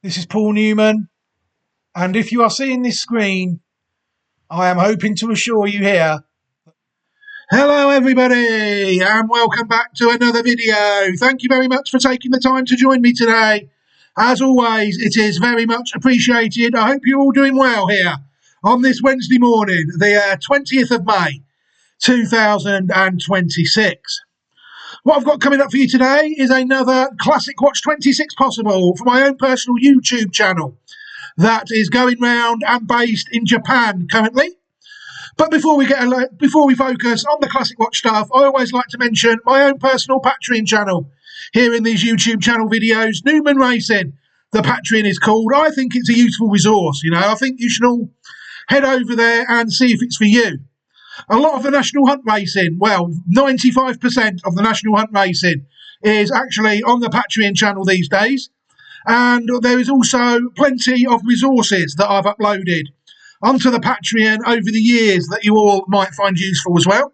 This is Paul Newman, and if you are seeing this screen, I am hoping to assure you here. Hello everybody, and welcome back to another video. Thank you very much for taking the time to join me today. As always, it is very much appreciated. I hope you're all doing well here on this Wednesday morning, the 20th of May, 2026. What I've got coming up for you today is another Classic Watch 26 possible for my own personal YouTube channel that is going round and based in Japan currently. But before we focus on the Classic Watch stuff, I always like to mention my own personal Patreon channel here in these YouTube channel videos. Newman Racing, the Patreon is called. I think it's a useful resource. I think you should all head over there and see if it's for you. A lot of the national hunt racing, well, 95% of the national hunt racing is actually on the Patreon channel these days. And there is also plenty of resources that I've uploaded onto the Patreon over the years that you all might find useful as well.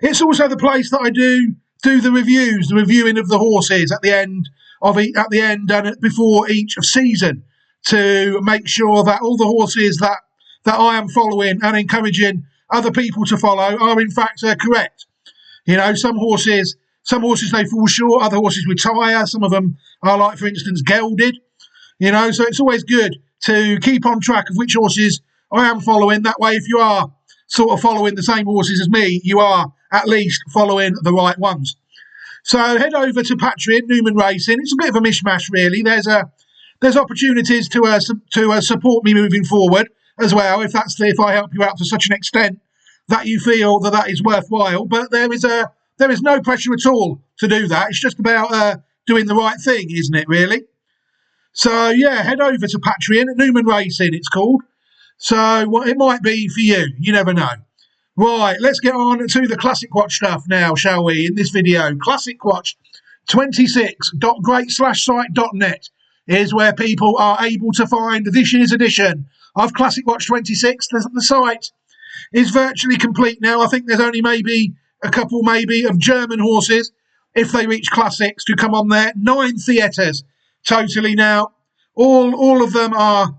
It's also the place that I do the reviews, the reviewing of the horses at the end and before each of season, to make sure that all the horses that I am following and encouraging other people to follow are in fact correct. Some horses they fall short, other horses retire, some of them are, like for instance, gelded. So it's always good to keep on track of which horses I am following. That way, if you are sort of following the same horses as me, you are at least following the right ones. So head over to Patreon, Newman Racing. It's a bit of a mishmash, really. There's opportunities to support me moving forward as well, if I help you out to such an extent that you feel that is worthwhile. But there is no pressure at all to do that. It's just about doing the right thing, isn't it, really? So, yeah, head over to Patreon, Newman Racing, it's called. So, it might be for you. You never know. Right, let's get on to the Classic Watch stuff now, shall we, in this video. Classic Watch 26.great/site.net is where people are able to find this year's edition of Classic Watch 26. The site is virtually complete now. I think there's only maybe a couple of German horses, if they reach classics, to come on there. 9 theatres totally now. All of them are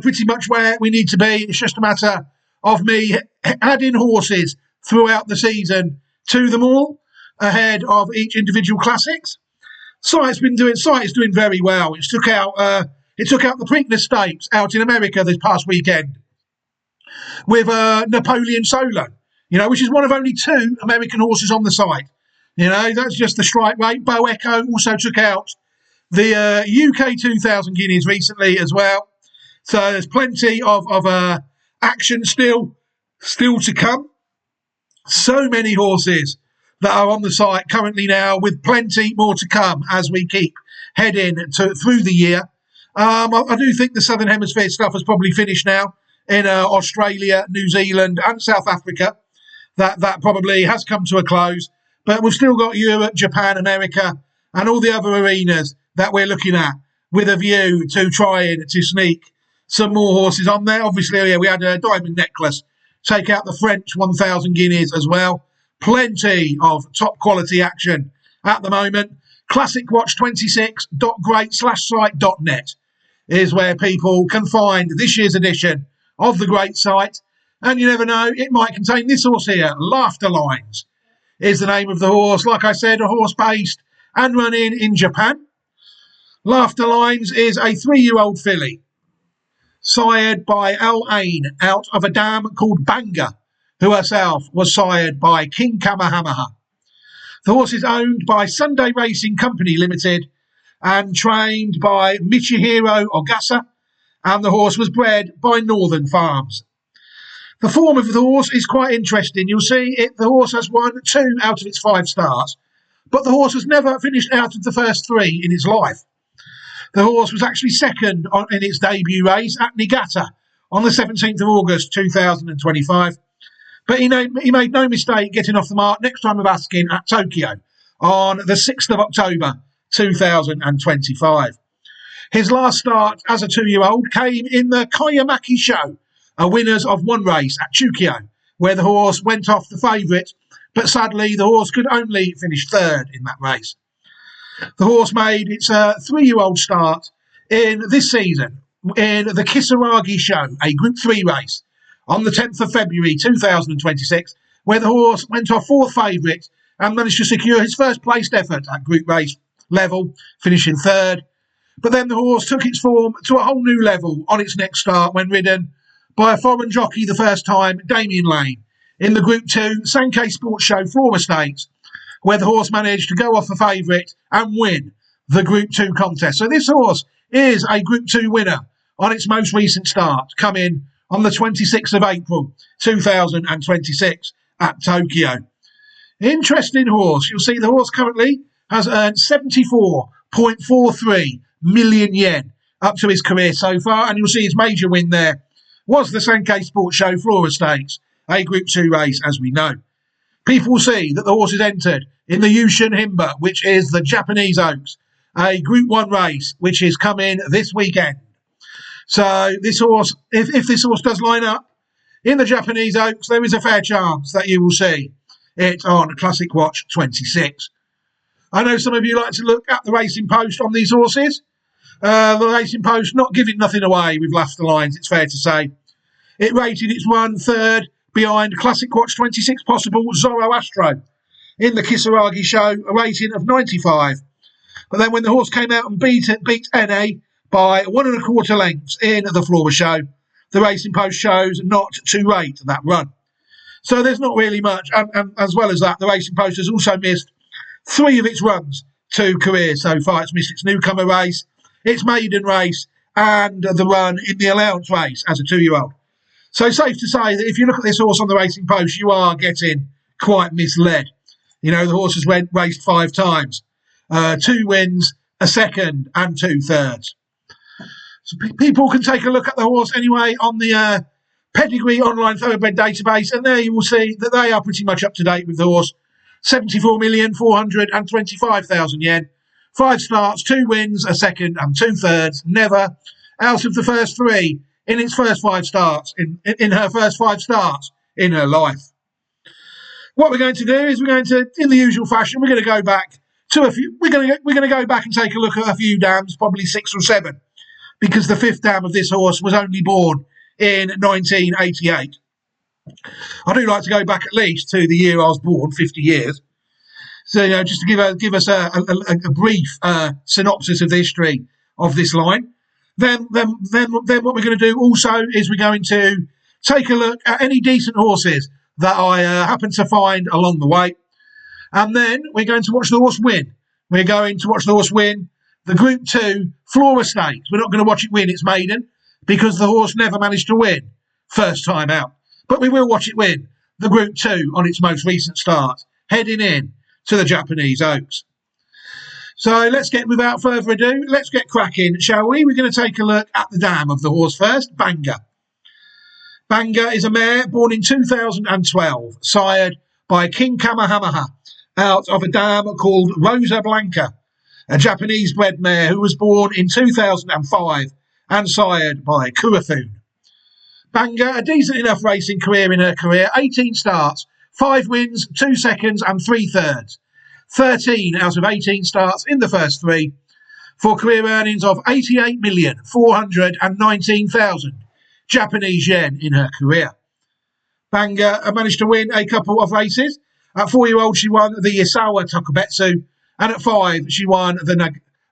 pretty much where we need to be. It's just a matter of me adding horses throughout the season to them all ahead of each individual classics. Site is doing very well. It took out the Preakness Stakes out in America this past weekend with Napoleon Solo, which is one of only 2 American horses on the site. That's just the strike rate. Bo Echo also took out the UK 2000 guineas recently as well. So there's plenty of action still to come. So many horses that are on the site currently now, with plenty more to come as we keep heading through the year. I do think the Southern Hemisphere stuff has probably finished now in Australia, New Zealand and South Africa. That probably has come to a close. But we've still got Europe, Japan, America and all the other arenas that we're looking at with a view to trying to sneak some more horses on there. Obviously, we had a Diamond Necklace take out the French 1,000 guineas as well. Plenty of top quality action at the moment. Classic Watch 26.great/site.net is where people can find this year's edition of the great site. And you never know, it might contain this horse here. Laughterlines is the name of the horse. Like I said, a horse based and running in Japan. Laughterlines is a 3-year-old filly, sired by Al Ain out of a dam called Banga, who herself was sired by King Kamehameha. The horse is owned by Sunday Racing Company Limited and trained by Michihiro Ogasa, and the horse was bred by Northern Farms. The form of the horse is quite interesting. You'll see the horse has won 2 out of its 5 starts, but the horse has never finished out of the first 3 in its life. The horse was actually second in its debut race at Niigata on the 17th of August 2025. But he made no mistake getting off the mark next time of asking at Tokyo on the 6th of October 2025. His last start as a 2-year-old came in the Koyamaki Show, a winners of 1 race at Chukio, where the horse went off the favourite, but sadly the horse could only finish 3rd in that race. The horse made its 3-year-old start in this season in the Kisaragi Show, a Group 3 race on the 10th of February 2026, where the horse went off fourth favourite and managed to secure his first placed effort at group race level, finishing third. But then the horse took its form to a whole new level on its next start when ridden by a foreign jockey the first time, Damien Lane, in the Group 2 Sankei Sports Show Flora Stakes, where the horse managed to go off the favourite and win the Group 2 contest. So this horse is a Group 2 winner on its most recent start, coming on the 26th of April 2026 at Tokyo. Interesting horse. You'll see the horse currently has earned 74.43 million yen up to his career so far, and you'll see his major win there was the Sankei Sports Show Flora Stakes, a Group 2 race, as we know. People will see that the horse is entered in the Yushin Himba, which is the Japanese Oaks, a Group 1 race, which is coming this weekend. So this horse, if this horse does line up in the Japanese Oaks, there is a fair chance that you will see it on Classic Watch 26. I know some of you like to look at the Racing Post on these horses. The Racing Post not giving nothing away with Laughterlines, it's fair to say. It rated its run third behind Classic Watch 26 possible Zoroastro in the Kisaragi Show, a rating of 95. But then when the horse came out and beat NA by 1¼ lengths in the Flora Show, the Racing Post shows not to rate that run. So there's not really much. And as well as that, the Racing Post has also missed 3 of its runs to career so far. It's missed its newcomer race, its maiden race, and the run in the allowance race as a 2-year-old. So safe to say that if you look at this horse on the Racing Post, you are getting quite misled. You know, the horse has raced 5 times, 2 wins, a second, and 2 thirds. So people can take a look at the horse anyway on the Pedigree Online Thoroughbred database, and there you will see that they are pretty much up to date with the horse. 74,425,000 yen, 5 starts, 2 wins, a second, and 2 thirds. Never out of the first 3 in its first 5 starts, in her first 5 starts in her life. What we're going to do is we're going to, in the usual fashion, we're going to go back to a few. We're going to go back and take a look at a few dams, probably 6 or 7, because the 5th dam of this horse was only born in 1988. I do like to go back at least to the year I was born, 50 years. So, you know, just to give us a brief synopsis of the history of this line. Then what we're going to do also is we're going to take a look at any decent horses that I happen to find along the way. And then we're going to watch the horse win. We're going to watch the horse win the Group 2 Flora Stakes. We're not going to watch it win its maiden because the horse never managed to win first time out. But we will watch it win the Group 2 on its most recent start, heading in to the Japanese Oaks. So without further ado, let's get cracking, shall we? We're going to take a look at the dam of the horse first, Banga. Banga is a mare born in 2012, sired by King Kamehameha out of a dam called Rosa Blanca, a Japanese bred mare who was born in 2005 and sired by Kurafun. Banga, a decent enough racing career in her career, 18 starts, 5 wins, 2 seconds and 3 thirds. 13 out of 18 starts in the first 3 for career earnings of 88,419,000 Japanese yen in her career. Banga managed to win a couple of races. At 4-year-old, she won the Isawa Tokubetsu, and at 5, she won the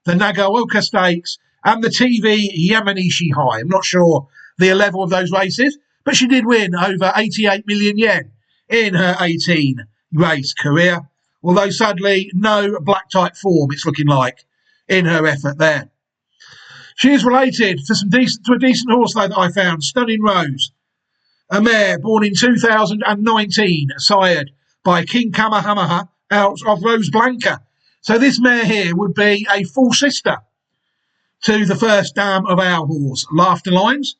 Nagaoka Stakes and the TV Yamanishi High. I'm not sure the level of those races, but she did win over 88 million yen in her 18-race career, although sadly no black type form it's looking like in her effort there. She is related to a decent horse though that I found, Stunning Rose, a mare born in 2019, sired by King Kamehameha out of Rose Blanca. So this mare here would be a full sister to the first dam of our horse, Laughterlines.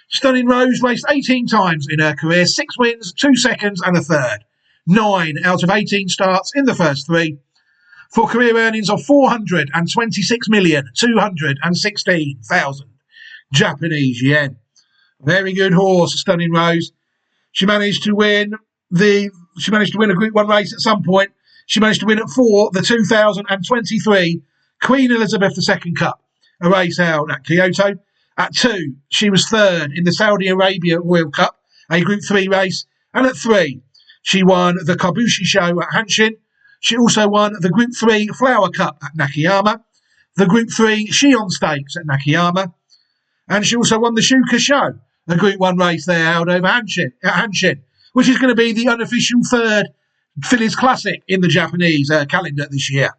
Stunning Rose raced 18 times in her career, 6 wins, 2 seconds and a third. 9 out of 18 starts in the first 3 for career earnings of 426,216,000 Japanese yen. Very good horse, Stunning Rose. She managed to win a Group 1 race at some point. She managed to win at 4 the 2023 Queen Elizabeth II Cup, a race held at Kyoto. At 2, she was 3rd in the Saudi Arabia Royal Cup, a Group 3 race. And at 3, she won the Kabushi Show at Hanshin. She also won the Group 3 Flower Cup at Nakayama, the Group 3 Shion Stakes at Nakayama, and she also won the Shuka Show, a Group 1 race there held over Hanshin, which is going to be the unofficial 3rd Fillies Classic in the Japanese calendar this year.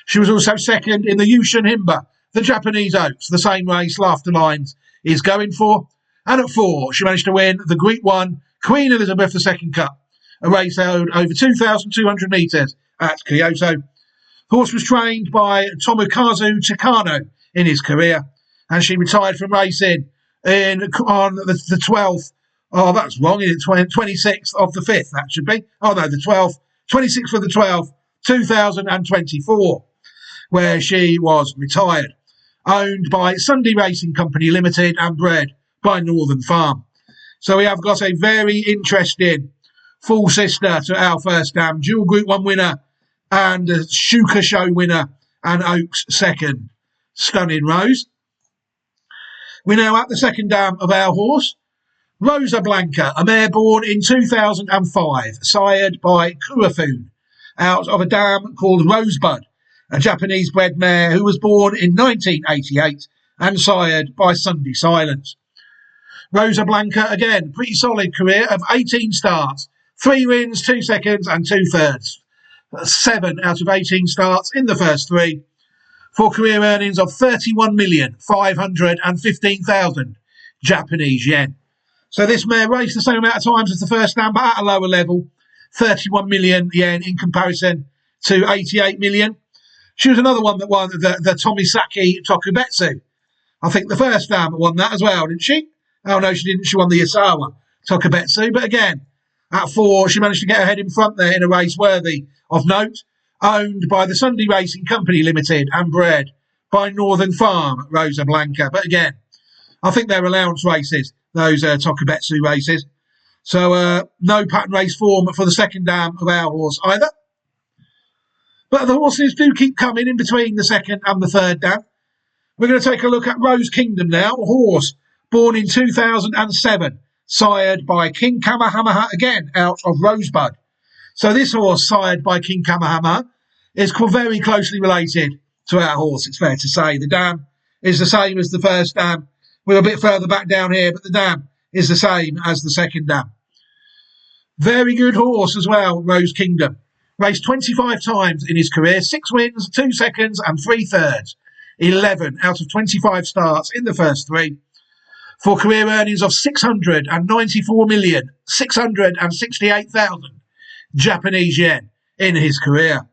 She was also 2nd in the Yushin Himba, the Japanese Oaks, the same race Laughterlines is going for. And at 4, she managed to win the Group 1 Queen Elizabeth II Cup, a race held over 2,200 metres at Kyoto. The horse was trained by Tomokazu Takano in his career, and she retired from racing on the 12th. Oh, that's wrong. 26th of the 5th, that should be. Oh, no, the 12th. 26th of the 12th, 2024, where she was retired. Owned by Sunday Racing Company Limited and bred by Northern Farm. So we have got a very interesting full sister to our first dam, dual Group 1 winner and a Shuka Show winner and Oaks 2nd. Stunning Rose. We're now at the second dam of our horse, Rosa Blanca, a mare born in 2005, sired by Kurafun, out of a dam called Rosebud, a Japanese bred mare who was born in 1988 and sired by Sunday Silence. Rosa Blanca, again, pretty solid career of 18 starts, 3 wins, 2 seconds and 2 thirds. 7 out of 18 starts in the first 3, for career earnings of 31,515,000 Japanese yen. So this mare raced the same amount of times as the first dam, but at a lower level, 31 million yen in comparison to 88 million. She was another one that won the Tomisaki Tokubetsu. I think the first dam won that as well, didn't she? Oh, no, she didn't. She won the Yasawa Tokubetsu. But again, at 4, she managed to get her head in front there in a race worthy of note. Owned by the Sunday Racing Company Limited and bred by Northern Farm, Rosa Blanca. But again, I think they're allowance races, those Tokubetsu races. So no pattern race form for the second dam of our horse either. But the horses do keep coming in between the second and the third dam. We're going to take a look at Rose Kingdom now, a horse born in 2007, sired by King Kamehameha, again out of Rosebud. So this horse, sired by King Kamehameha, is very closely related to our horse, it's fair to say. The dam is the same as the first dam. We're a bit further back down here, but the dam is the same as the second dam. Very good horse as well, Rose Kingdom. Raced 25 times in his career, 6 wins, 2 seconds and 3 thirds. 11 out of 25 starts in the first 3. For career earnings of 694,668,000 Japanese yen in his career.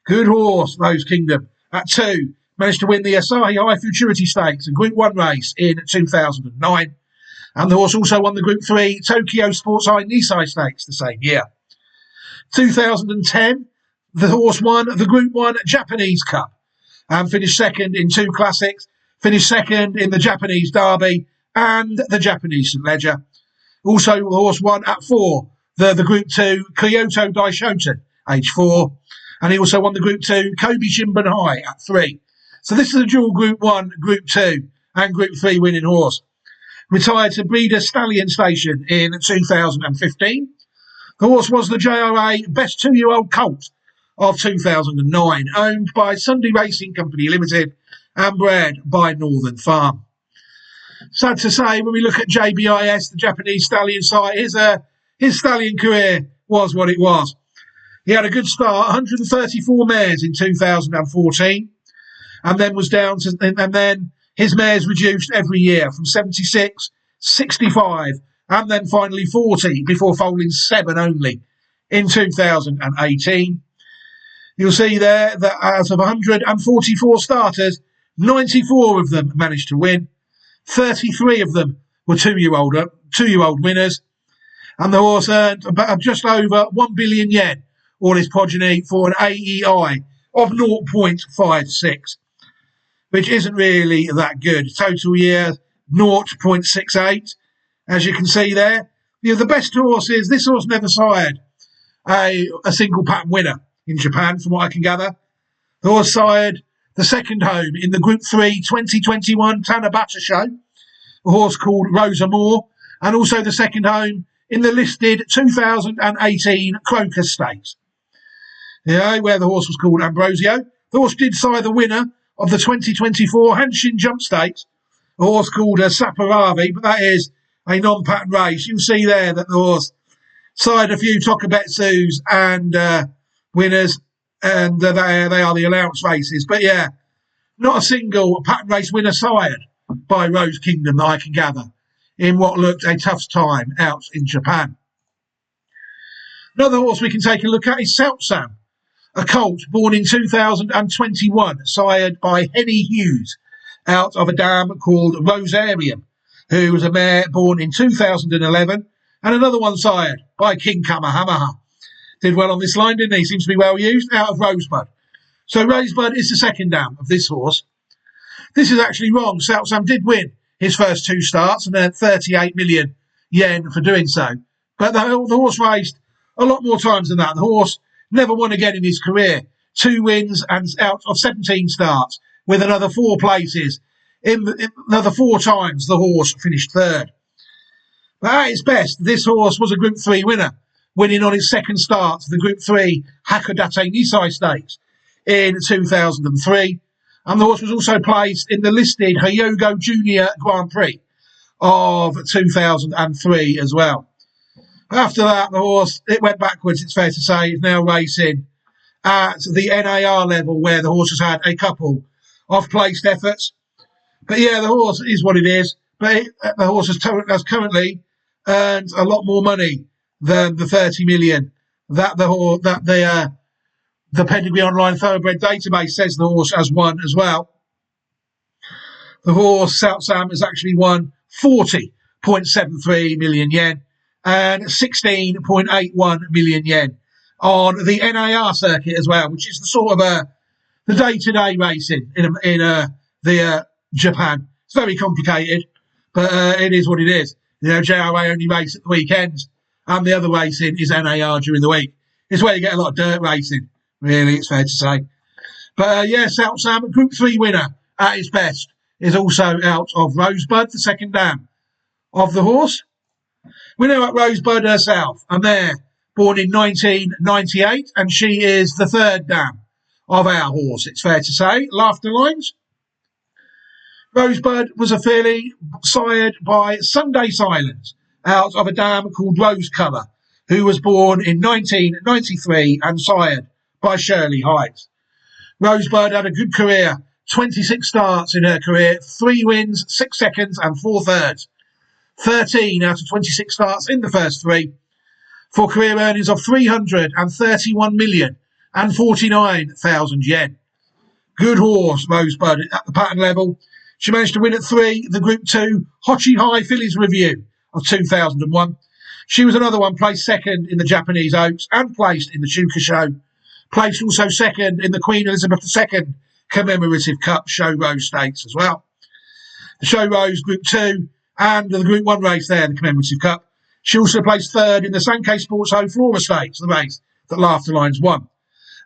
Good horse, Rose Kingdom. At 2, managed to win the Asahi High Futurity Stakes, a Group 1 race in 2009. And the horse also won the Group 3 Tokyo Sports High Nisai Stakes the same year. 2010, the horse won the Group 1 Japanese Cup and finished 2nd in 2 classics, finished 2nd in the Japanese Derby and the Japanese St. Leger. Also, the horse won at 4, the Group 2 Kyoto Daishoten, age 4. And he also won the Group 2 Kobe Shinbun High at 3. So this is a dual Group 1, Group 2 and Group 3 winning horse. Retired to Breeder Stallion Station in 2015. The horse was the JRA Best 2-Year-Old Colt of 2009, owned by Sunday Racing Company Limited and bred by Northern Farm. Sad to say, when we look at JBIS, the Japanese stallion site, his stallion career was what it was. He had a good start, 134 mares in 2014, and then was down to, and then his mares reduced every year from 76, 65, and then finally 40 before foaling 7 only in 2018. You'll see there that out of 144 starters, 94 of them managed to win. 33 of them were two-year-old winners, and the horse earned just over 1 billion yen, all his progeny, for an AEI of 0.56, which isn't really that good. Total year 0.68, as you can see there. You know, the best horses, this horse never sired a single pattern winner in Japan, from what I can gather. The horse sired the second home in the Group 3 2021 Tanabata Show, a horse called Rosa Moore, and also the second home in the listed 2018 Crocus Stakes, where the horse was called Ambrosio. The horse did sire the winner of the 2024 Hanshin Jump Stakes, a horse called Saparavi, but that is a non-pattern race. You'll see there that the horse sired a few Tokubetsus and winners, and they are the allowance races. But yeah, not a single pattern race winner sired by Rose Kingdom that I can gather in what looked a tough time out in Japan. Another horse we can take a look at is Soutsam, a colt born in 2021, sired by Henny Hughes, out of a dam called Rosarium, who was a mare born in 2011, and another one sired by King Kamehameha. Did well on this line, didn't he? Seems to be well used, out of Rosebud. So Rosebud is the second dam of this horse. This is actually wrong. Soutsam did win his first two starts and earned 38 million yen for doing so. But the horse raced a lot more times than that. The horse never won again in his career. 2 wins and out of 17 starts, with another 4 places. In another 4 times the horse finished third. But at its best, this horse was a Group 3 winner, winning on its second start the Group 3 Hakodate Nisai Stakes in 2003. And the horse was also placed in the listed Hyogo Junior Grand Prix of 2003 as well. After that, the horse, it went backwards, it's fair to say. It's now racing at the NAR level, where the horse has had a couple of placed efforts. But yeah, the horse is what it is. But the horse has currently earned a lot more money than the 30 million that the Pedigree Online Thoroughbred database says the horse has won as well. The horse, Soutsam, has actually won 40.73 million yen and 16.81 million yen on the NAR circuit as well, which is the sort of the day-to-day racing in Japan. It's very complicated, but it is what it is. JRA only race at the weekends, and the other racing is NAR during the week. It's where you get a lot of dirt racing, really, it's fair to say. But Soutsam, Group 3 winner at its best, is also out of Rosebud, the second dam of the horse. We know at Rosebud herself, a mare born in 1998, and she is the third dam of our horse, it's fair to say, Laughterlines. Rosebud was a filly sired by Sunday Silence, out of a dam called Rose Colour, who was born in 1993 and sired by Shirley Heights. Rosebud had a good career, 26 starts in her career, 3 wins, 6 seconds and 4 thirds. 13 out of 26 starts in the first 3, for career earnings of 331 million and 49,000 yen. Good horse, Rosebud, at the pattern level. She managed to win at 3, the Group 2 Hochi High Fillies Review of 2001. She was another one, placed second in the Japanese Oaks and placed in the Shuka Show. Placed also second in the Queen Elizabeth II Commemorative Cup Show Rose Stakes as well. The Show Rose Group 2 and the Group 1 race there, the Commemorative Cup. She also placed third in the Sankei Sports Home Flora Stakes, the race that Laughterlines won.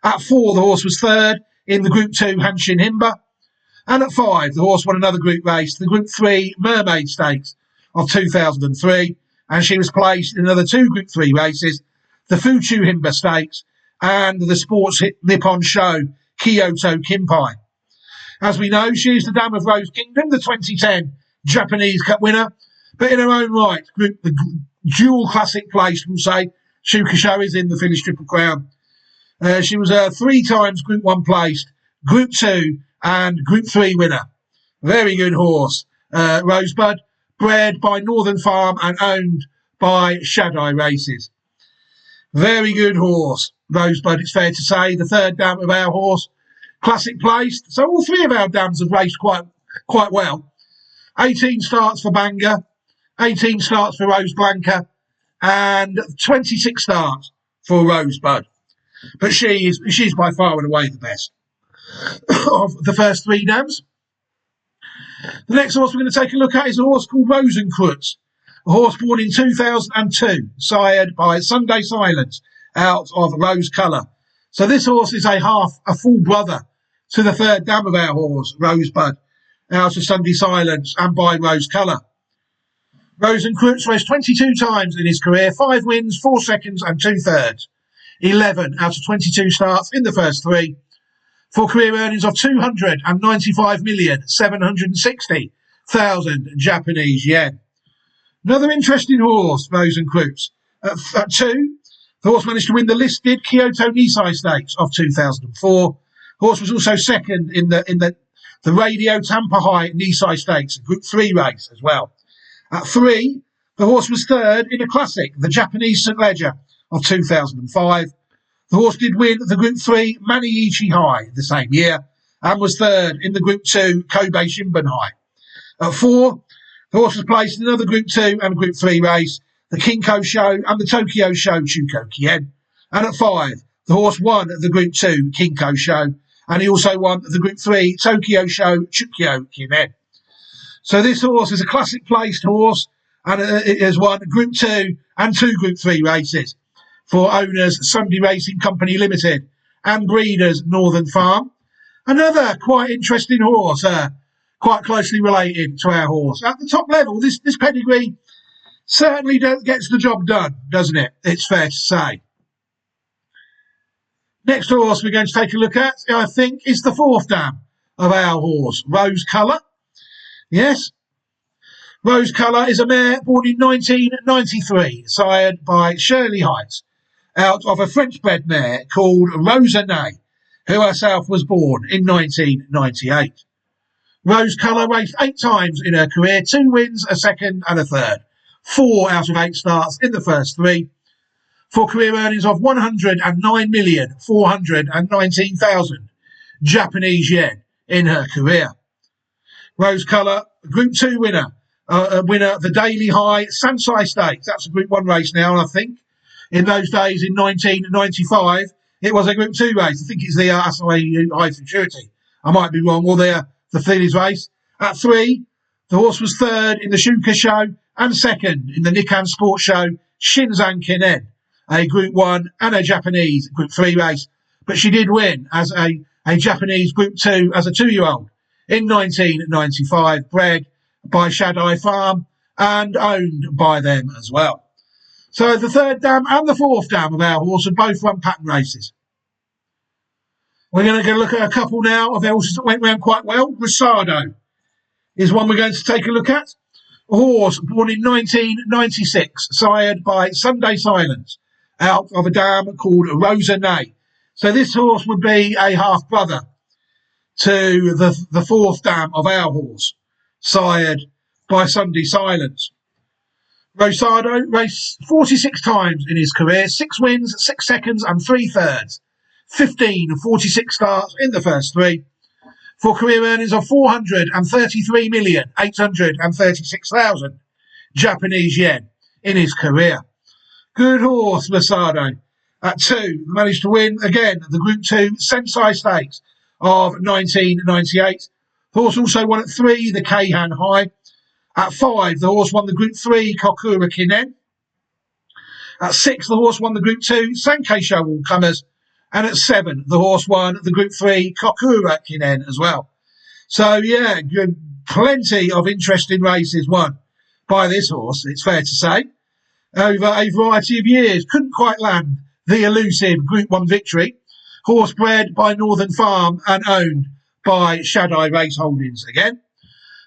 At 4, the horse was third in the Group 2 Hanshin Himba. And at 5, the horse won another group race, the Group 3 Mermaid Stakes of 2003. And she was placed in another 2 Group 3 races, the Fuchu Himba Stakes and the Sports Nippon Show Kyoto Kimpai. As we know, she is the Dam of Rose Kingdom, the 2010 Japanese Cup winner. But in her own right, the dual classic place, we'll say, Shuka Show is in the Finnish Triple Crown. She was 3 times Group 1 placed, Group 2 and Group 3 winner. Very good horse. Rosebud, bred by Northern Farm and owned by Shaddai Races. Very good horse, Rosebud, it's fair to say. The third dam of our horse, classic placed. So all 3 of our dams have raced quite well. 18 starts for Banga, 18 starts for Rose Blanca, and 26 starts for Rosebud. But she's by far and away the best of the first 3 dams. The next horse we're going to take a look at is a horse called Rosenkreuz, a horse born in 2002, sired by Sunday Silence, out of Rose Colour. So this horse is a full brother to the third dam of our horse, Rosebud, out of Sunday Silence and by Rose Colour. Rosencreutz raced 22 times in his career, 5 wins, 4 seconds and 2/3. 11 out of 22 starts in the first 3, for career earnings of 295,760,000 Japanese yen. Another interesting horse, Rosencreutz. At 2, the horse managed to win the listed Kyoto Nisei Stakes of 2004. Horse was also second in the Radio Tampa High Nisei Stakes, Group 3 race as well. At 3, the horse was third in a classic, the Japanese St. Leger of 2005. The horse did win the Group 3 Maniichi High the same year and was third in the Group 2 Kobe Shimbun High. At 4, the horse was placed in another Group 2 and Group 3 race, the Kinko Show and the Tokyo Show Chuko Kien. And at 5, the horse won the Group 2 Kinko Show, and he also won the Group 3 Tokyo Show Chukyo Kien. So this horse is a classic placed horse, and it has won Group 2 and 2 Group 3 races for owners Sunday Racing Company Limited and breeders Northern Farm. Another quite interesting horse, quite closely related to our horse. At the top level, this pedigree certainly gets the job done, doesn't it? It's fair to say. Next horse we're going to take a look at, I think, is the 4th dam of our horse, Rose Colour. Yes, Rose Colour is a mare born in 1993, sired by Shirley Heights, out of a French-bred mare called Rosanne, who herself was born in 1998. Rose Colour raced 8 times in her career, 2 wins, a second and a third, 4 out of 8 starts in the first 3, for career earnings of 109,419,000 Japanese yen in her career. Rose Colour, Group 2 winner, the Daily High Sansai Stakes. That's a Group 1 race now, I think. In those days, in 1995, it was a Group 2 race. I think it's the Asahi High Futurity. I might be wrong. Or the Phillies race. At 3, the horse was third in the Shuka Show and second in the Nikkan Sports Show Shinzan Kinen, a Group 1 and a Japanese Group 3 race. But she did win as a Japanese Group 2 as a 2-year-old in 1995, bred by Shaddai Farm and owned by them as well. So the 3rd dam and the 4th dam of our horse have both run pattern races. We're going to go look at a couple now of horses that went round quite well. Rosado is one we're going to take a look at. A horse born in 1996, sired by Sunday Silence, out of a dam called Rosanne. So this horse would be a half-brother to the 4th dam of our horse, sired by Sunday Silence. Rosado raced 46 times in his career, 6 wins, 6 seconds and 3/3, 15 of 46 starts in the first 3, for career earnings of 433,836,000 Japanese yen in his career. Good horse, Rosado. At 2, managed to win again the Group 2 Sensei Stakes of 1998. The horse also won at 3 the Keihan High. At 5, the horse won the Group 3 Kokura Kinen. At 6, the horse won the Group 2 Sankei Show All Comers. And at 7, the horse won the Group 3 Kokura Kinen as well. So, yeah, plenty of interesting races won by this horse, it's fair to say, over a variety of years. Couldn't quite land the elusive Group 1 victory. Horse bred by Northern Farm and owned by Shaddai Race Holdings again.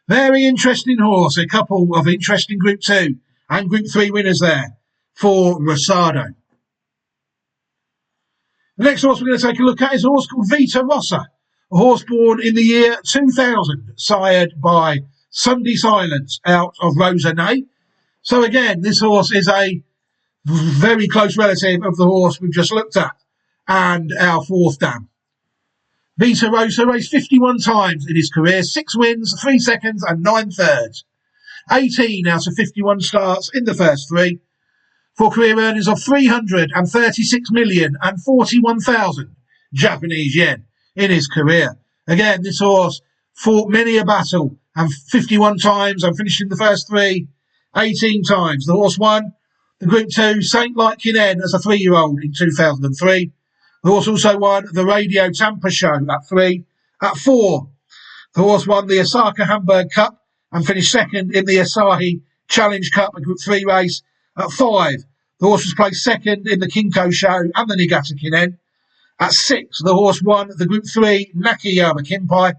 Very interesting horse. A couple of interesting Group 2 and Group 3 winners there for Rosado. The next horse we're going to take a look at is a horse called Vita Rossa, a horse born in the year 2000, sired by Sunday Silence out of Rosanne. So again, this horse is a very close relative of the horse we've just looked at and our 4th dam. Vita Rossa raced 51 times in his career, 6 wins, 3 seconds and 9/3, 18 out of 51 starts in the first 3, for career earnings of 336,041,000 Japanese yen in his career. Again, this horse fought many a battle and 51 times and finished in the first 3, 18 times. The horse won the Group 2 Saint Light Kinen as a 3-year-old in 2003. The horse also won the Radio Tampa Show at 3 At 4, the horse won the Osaka Hamburg Cup and finished second in the Asahi Challenge Cup, a Group 3 race. At 5, the horse was placed second in the Kinko Show and the Niigata Kinen. At 6, the horse won the Group 3 Nakayama Kinpai,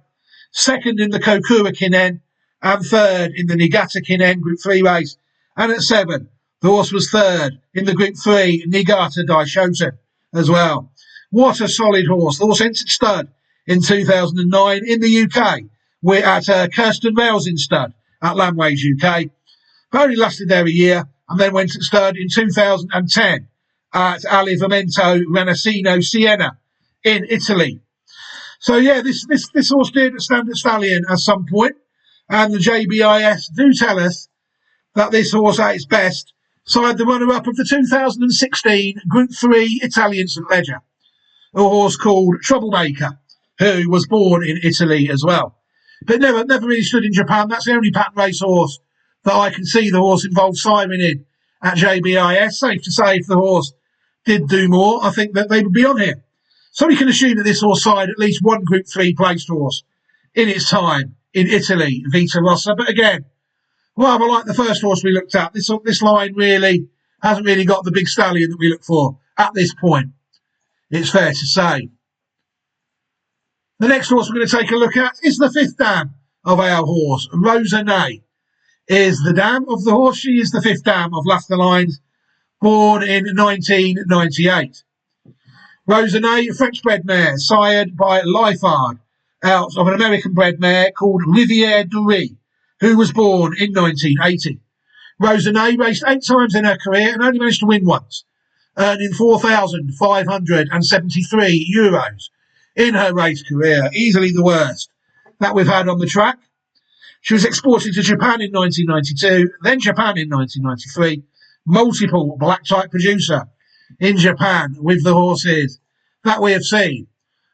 second in the Kokura Kinen, and third in the Niigata Kinen Group 3 race. And at 7, the horse was third in the Group 3 Niigata Daishoten as well. What a solid horse. The horse entered stud in 2009 in the UK. We're at Kirsten Rousing stud at Lamways UK. But only lasted there a year and then went at stud in 2010 at Alivamento Renacino Siena in Italy. So yeah, this horse did stand at stallion at some point, and the JBIS do tell us that this horse at its best side the runner-up of the 2016 Group 3 Italian St Leger, a horse called Troublemaker, who was born in Italy as well, but never really stood in Japan. That's the only pattern race horse that I can see the horse involved Simon in at JBIS. Safe to say, if the horse did do more, I think that they would be on here. So we can assume that this horse side at least one Group 3 placed horse in its time in Italy, Vita Rossa. But again, rather like the first horse we looked at, this line really hasn't really got the big stallion that we look for at this point, it's fair to say. The next horse we're going to take a look at is the 5th dam of our horse. Rosanée is the dam of the horse. She is the 5th dam of Laughterlines, born in 1998. Rosanée, a French-bred mare, sired by Lyfard, out of an American-bred mare called Rivière Dorée, who was born in 1980. Rosanée raced 8 times in her career and only managed to win once, earning €4,573 in her race career, easily the worst that we've had on the track. She was exported to Japan in 1992, then Japan in 1993, multiple black type producer in Japan with the horses that we have seen,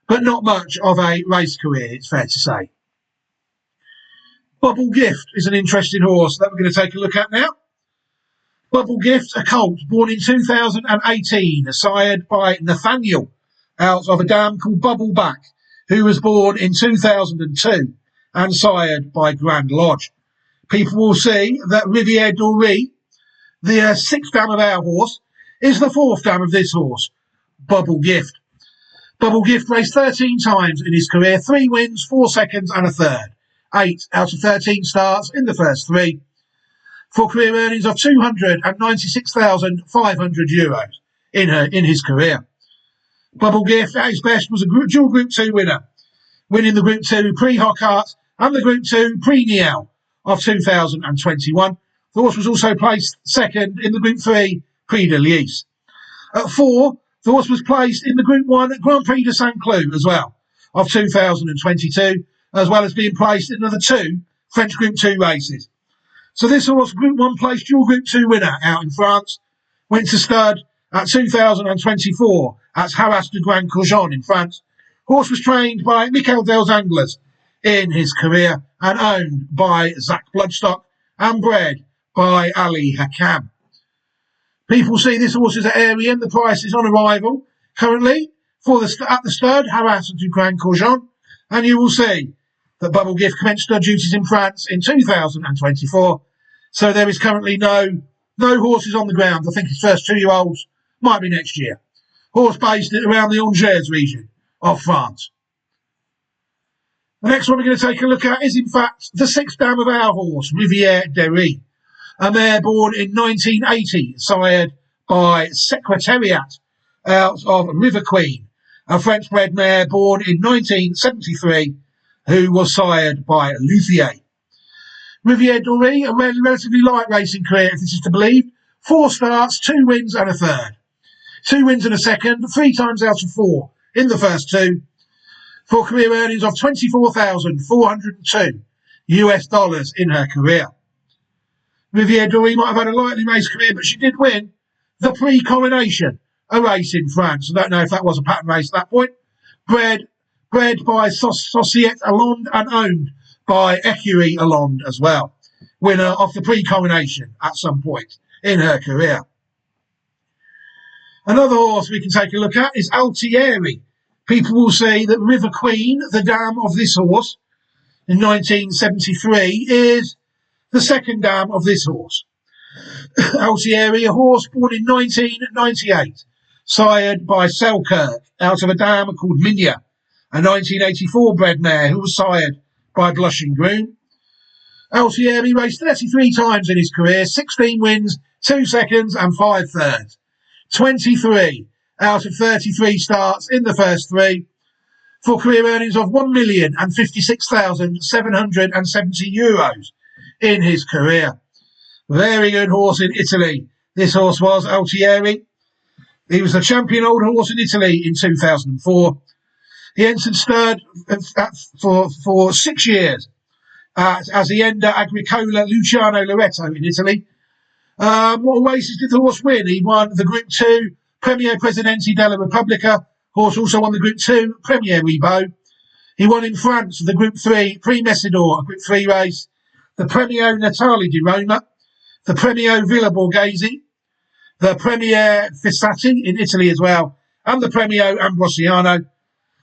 but not much of a race career, it's fair to say. Bubble Gift is an interesting horse that we're going to take a look at now. Bubble Gift, a colt born in 2018, sired by Nathaniel, out of a dam called Bubbleback, who was born in 2002 and sired by Grand Lodge. People will see that Rivière Dorée, the 6th dam of our horse, is the 4th dam of this horse, Bubble Gift. Bubble Gift raced 13 times in his career, 3 wins, 4 seconds and a third. 8 out of 13 starts in the first 3, for career earnings of €296,500 in his career. Bubble Gift at his best was a dual Group 2 winner, winning the Group 2 Prix Hocart and the Group 2 Prix Niel of 2021. The horse was also placed second in the Group 3 Prix de Liesse. At 4, the horse was placed in the Group 1 Grand Prix de Saint-Cloud as well of 2022, as well as being placed in another 2 French Group 2 races. So this horse, Group 1 placed dual Group 2 winner out in France, went to stud at 2024 at Haras de Grand Courgeon in France. Horse was trained by Michael Dels Anglers in his career and owned by Zach Bloodstock and bred by Ali Hakam. People see this horse is at Arian. The price is on arrival currently for at the stud, Haras du Grand Courgeon, and you will see that Bubble Gift commenced stud duties in France in 2024. So there is currently no horses on the ground. I think his first 2-year-olds might be next year. Horse based around the Angers region of France. The next one we're going to take a look at is, in fact, the 6th dam of our horse, Rivière Dorée, a mare born in 1980, sired by Secretariat out of River Queen, a French-bred mare born in 1973, who was sired by Luthier. Rivière Dorée, a relatively light racing career, if this is to believe. 4 starts, 2 wins and a third. 2 wins and a second, 3 times out of 4 in the first 2, for career earnings of $24,402 in her career. Rivière Dorée might have had a lightly raced career, but she did win the Prix Coronation, a race in France. I don't know if that was a pattern race at that point. Bred by Societe Allende and owned by Écurie Allende as well. Winner of the Prix Coronation at some point in her career. Another horse we can take a look at is Altieri, people will see that River Queen, the dam of this horse, in 1973, is the second dam of this horse. Altieri, a horse born in 1998, sired by Selkirk out of a dam called Minya, a 1984 bred mare who was sired by Blushing Groom. Altieri raced 33 times in his career, 16 wins, 2 seconds and 5 thirds. 23 out of 33 starts in the first 3, for career earnings of €1,056,770 in his career. Very good horse in Italy. This horse was Altieri. He was the champion old horse in Italy in 2004. He entered stirred for 6 years at Azienda Agricola Luciano Loreto in Italy. What races did the horse win? He won the Group 2 Premier Presidente della Repubblica. Horse also won the Group 2 Premier Rebo. He won in France the Group 3 Prix Messidor, a Group 3 race, the Premio Natale di Roma, the Premio Villa Borghese, the Premier Fissati in Italy as well, and the Premio Ambrosiano.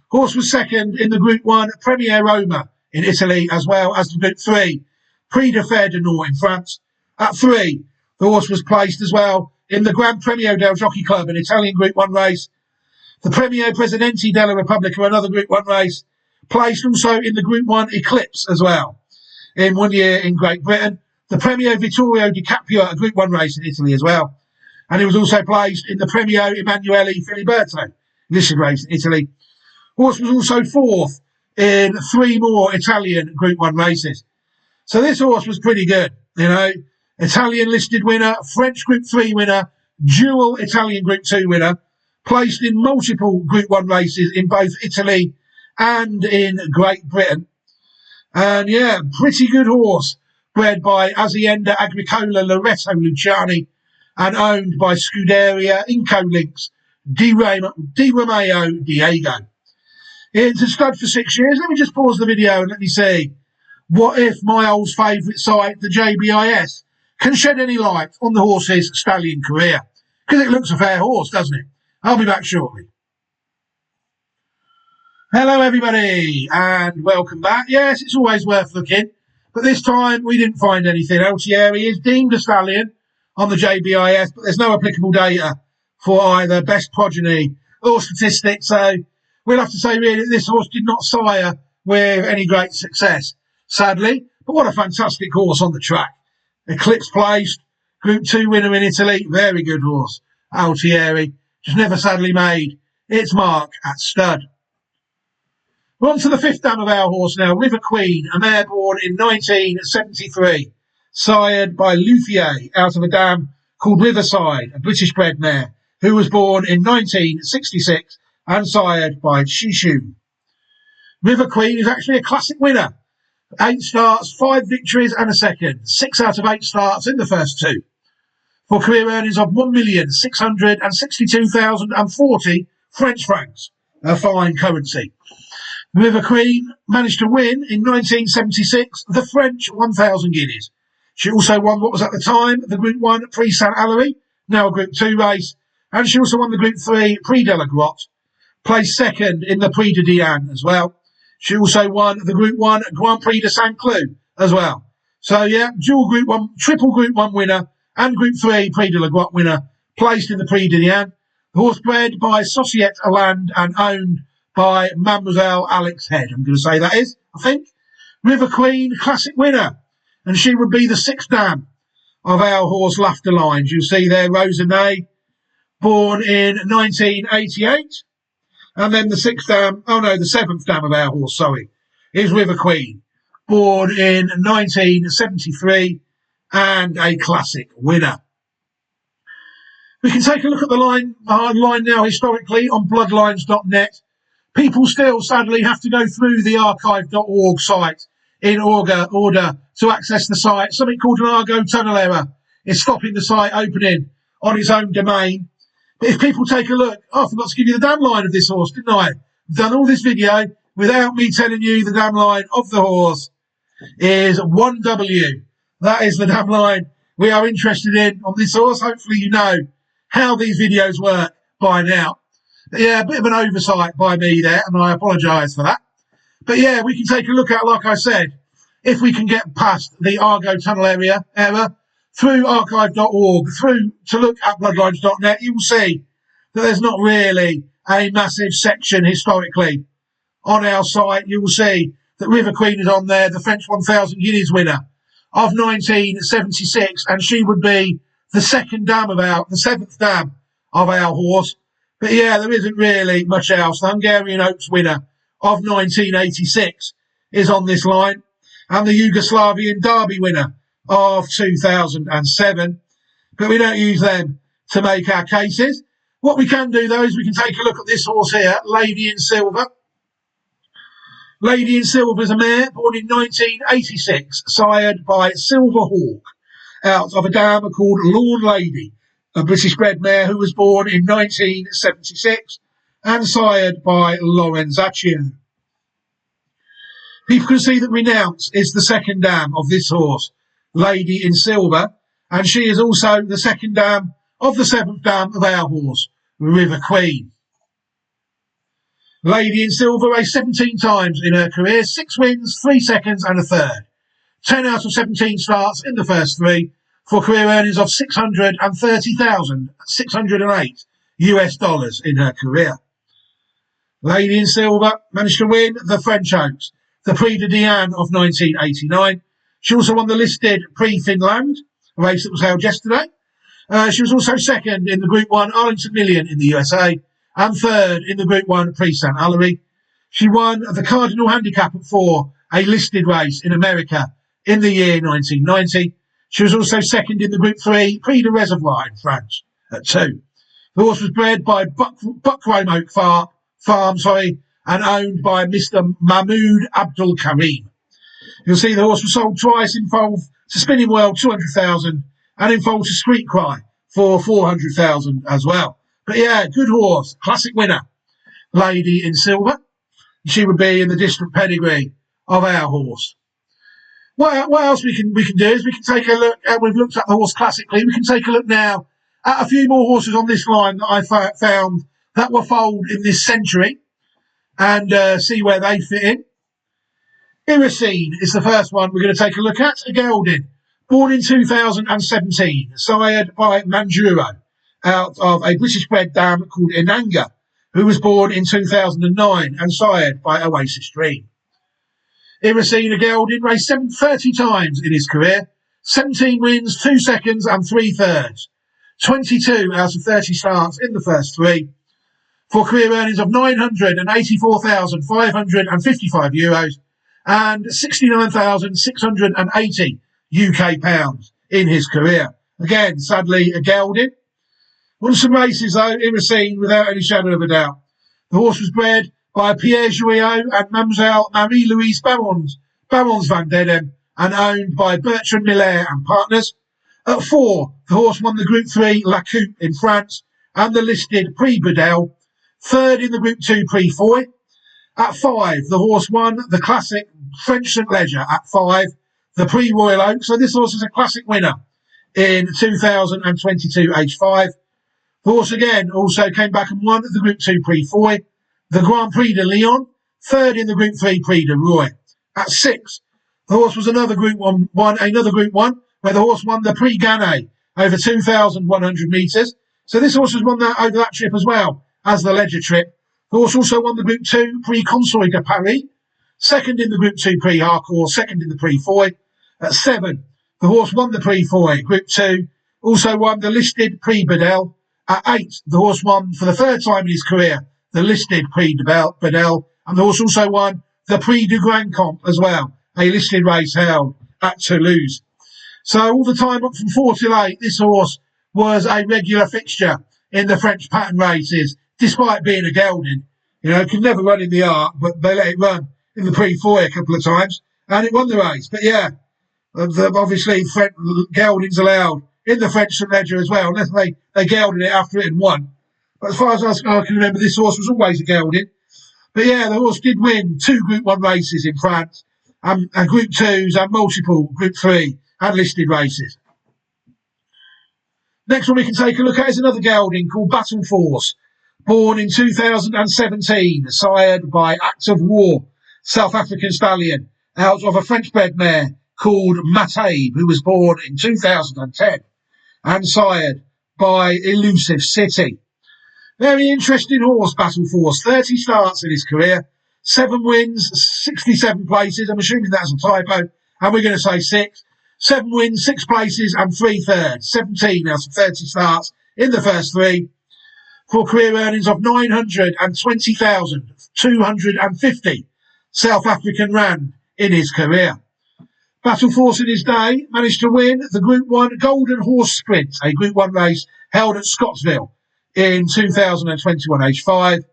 Horse was second in the Group 1 Premier Roma in Italy, as well as the Group 3 Prix de Fer du Nord in France. At 3, the horse was placed as well in the Gran Premio del Jockey Club, an Italian Group 1 race, the Premio Presidente della Repubblica, another Group 1 race, placed also in the Group 1 Eclipse as well, in 1 year in Great Britain, the Premio Vittorio di Capua, a Group 1 race in Italy as well, and he was also placed in the Premio Emanuele Filiberto, this race in Italy. Horse was also 4th in 3 more Italian Group 1 races. So this horse was pretty good, you know. Italian listed winner, French Group 3 winner, dual Italian Group 2 winner, placed in multiple Group 1 races in both Italy and in Great Britain. And yeah, pretty good horse, bred by Azienda Agricola Loreto Luciani and owned by Scuderia Incolinks Di Romeo Diego. It's a stud for 6 years. Let me just pause the video and let me see what if my old favourite site, the JBIS, can shed any light on the horse's stallion career. Because it looks a fair horse, doesn't it? I'll be back shortly. Hello, everybody, and welcome back. Yes, it's always worth looking, but this time we didn't find anything. Altieri is deemed a stallion on the JBIS, but there's no applicable data for either best progeny or statistics, so we'll have to say really that this horse did not sire with any great success, sadly, but what a fantastic horse on the track. Eclipse placed, Group 2 winner in Italy, very good horse, Altieri, just never sadly made its mark at stud. We're on to the 5th dam of our horse now, River Queen, a mare born in 1973, sired by Luthier out of a dam called Riverside, a British bred mare, who was born in 1966 and sired by Shishu. River Queen is actually a classic winner. 8 starts, 5 victories and a second. 6 out of 8 starts in the first 2. For career earnings of $1,662,040 French francs, a fine currency. River Queen managed to win in 1976 the French 1,000 guineas. She also won what was at the time the Group 1 Prix Saint-Hilary, now a Group 2 race, and she also won the Group 3 Prix de la Grotte, placed second in the Prix de Diane as well. She also won the Group 1 Grand Prix de Saint-Cloud as well. So yeah, dual Group 1, triple Group 1 winner and Group 3 Prix de la Grotte winner, placed in the Prix de Diane. The horse bred by Societe Hollande and owned by Mademoiselle Alex Head. I'm going to say that is, I think. River Queen, classic winner. And she would be the 6th dam of our horse Laughterlines. You'll see there Rosanay, born in 1988. And then the 6th dam, oh no, the 7th dam of our horse, sorry, is River Queen, born in 1973 and a classic winner. We can take a look at the line now historically on bloodlines.net. People still sadly have to go through the archive.org site in order to access the site. Something called an Argo tunnel error is stopping the site opening on its own domain. But if people take a look, I forgot to give you the damn line of this horse, didn't I? I've done all this video without me telling you the damn line of the horse is 1W. That is the damn line we are interested in on this horse. Hopefully you know how these videos work by now. Yeah, a bit of an oversight by me there, and I apologise for that. But yeah, we can take a look at, like I said, if we can get past the Argo Tunnel area error, through archive.org, through to look at bloodlines.net, you will see that there's not really a massive section historically on our site. You will see that River Queen is on there, the French 1000 Guineas winner of 1976, and she would be the seventh dam of our horse. But yeah, there isn't really much else. The Hungarian Oaks winner of 1986 is on this line, and the Yugoslavian Derby winner of 2007. But we don't use them to make our cases. What we can do, though, is we can take a look at this horse here, Lady in Silver. Lady in Silver is a mare born in 1986, sired by Silver Hawk, out of a dam called Lawn Lady, a British bred mare who was born in 1976 and sired by Lorenzaccio. People can see that Renounce is the second dam of this horse, Lady in Silver, and she is also the second dam of the seventh dam of our horse, River Queen. Lady in Silver raced 17 times in her career, 6 wins, 3 seconds and a third. 10 out of 17 starts in the first 3 for career earnings of $630,608 US in her career. Lady in Silver managed to win the French Oaks, the Prix de Diane of 1989. She also won the listed Prix Finland, a race that was held yesterday. She was also second in the Group 1 Arlington Million in the USA and third in the Group 1 Prix St. Hilary. She won the Cardinal Handicap at 4, a listed race in America in the year 1990. She was also second in the Group 3 Prix de Reservoir in France at 2. The horse was bred by Buckcombe Oak Farm, and owned by Mr. Mahmoud Abdul Karim. You'll see the horse was sold twice in full to Spinning World, 200,000, and in full to Street Cry for 400,000 as well. But yeah, good horse, classic winner, Lady in Silver. She would be in the distant pedigree of our horse. What else we can do is we can take a look. We've looked at the horse classically. We can take a look now at a few more horses on this line that I found that were foaled in this century, and see where they fit in. Iracine is the first one we're going to take a look at. A gelding, born in 2017, sired by Manjuro, out of a British bred dam called Inanga, who was born in 2009 and sired by Oasis Dream. Iracine, a gelding, raced 30 times in his career, 17 wins, 2 seconds and 3 thirds, 22 out of 30 starts in the first 3, for career earnings of €984,555 and 69,680 UK pounds in his career. Again, sadly, a gelding. Won some races, though, Iracine, without any shadow of a doubt. The horse was bred by Pierre Jouillot and Mademoiselle Marie-Louise Barons van Dedem, and owned by Bertrand Miller and Partners. At 4, the horse won the Group 3 La Coupe in France and the listed Prix Bourdelle. Third in the Group 2 Prix Foy. At 5, the horse won the classic French St. Leger at 5, the Prix Royal Oak. So this horse is a classic winner in 2022 age 5. The horse again also came back and won the Group 2 Prix Foy, the Grand Prix de Lyon, third in the Group 3 Prix de Roy. At 6, the horse was another Group 1, where the horse won the Prix Gannet over 2,100 metres. So this horse has won that over that trip as well as the Leger trip. The horse also won the Group 2 Prix Conseil de Paris, second in the Group 2 Prix Harcourt, second in the Prix Foy. At 7, the horse won the Prix Foy, Group 2, also won the listed Prix Bourdelle. At 8, the horse won for the third time in his career the listed Prix Bourdelle, and the horse also won the Prix du Grand Comp as well, a listed race held at Toulouse. So all the time up from 4 till 8, this horse was a regular fixture in the French pattern races, despite being a gelding. You know, could never run in the Arc, but they let it run in the Prix Foy a couple of times, and it won the race. But yeah, obviously geldings allowed in the French St. Leger as well, unless they gelded it after it had won. But as far as I can remember, this horse was always a gelding. But yeah, the horse did win 2 Group 1 races in France, and Group 2s and multiple Group 3 and listed races. Next one we can take a look at is another gelding called Battle Force. born in 2017, sired by Act of War, South African stallion, out of a French-bred mare called Matabe, who was born in 2010, and sired by Elusive City. Very interesting horse, Battle Force. 30 starts in his career, 7 wins, 67 places. I'm assuming that's a typo, and we're going to say 6. 7 wins, 6 places, and 3 thirds. 17 out of 30 starts in the first 3. For career earnings of 920,250 South African rand in his career. Battle Force in his day managed to win the Group 1 Golden Horse Sprint, a Group 1 race held at Scottsville in 2021, age 5.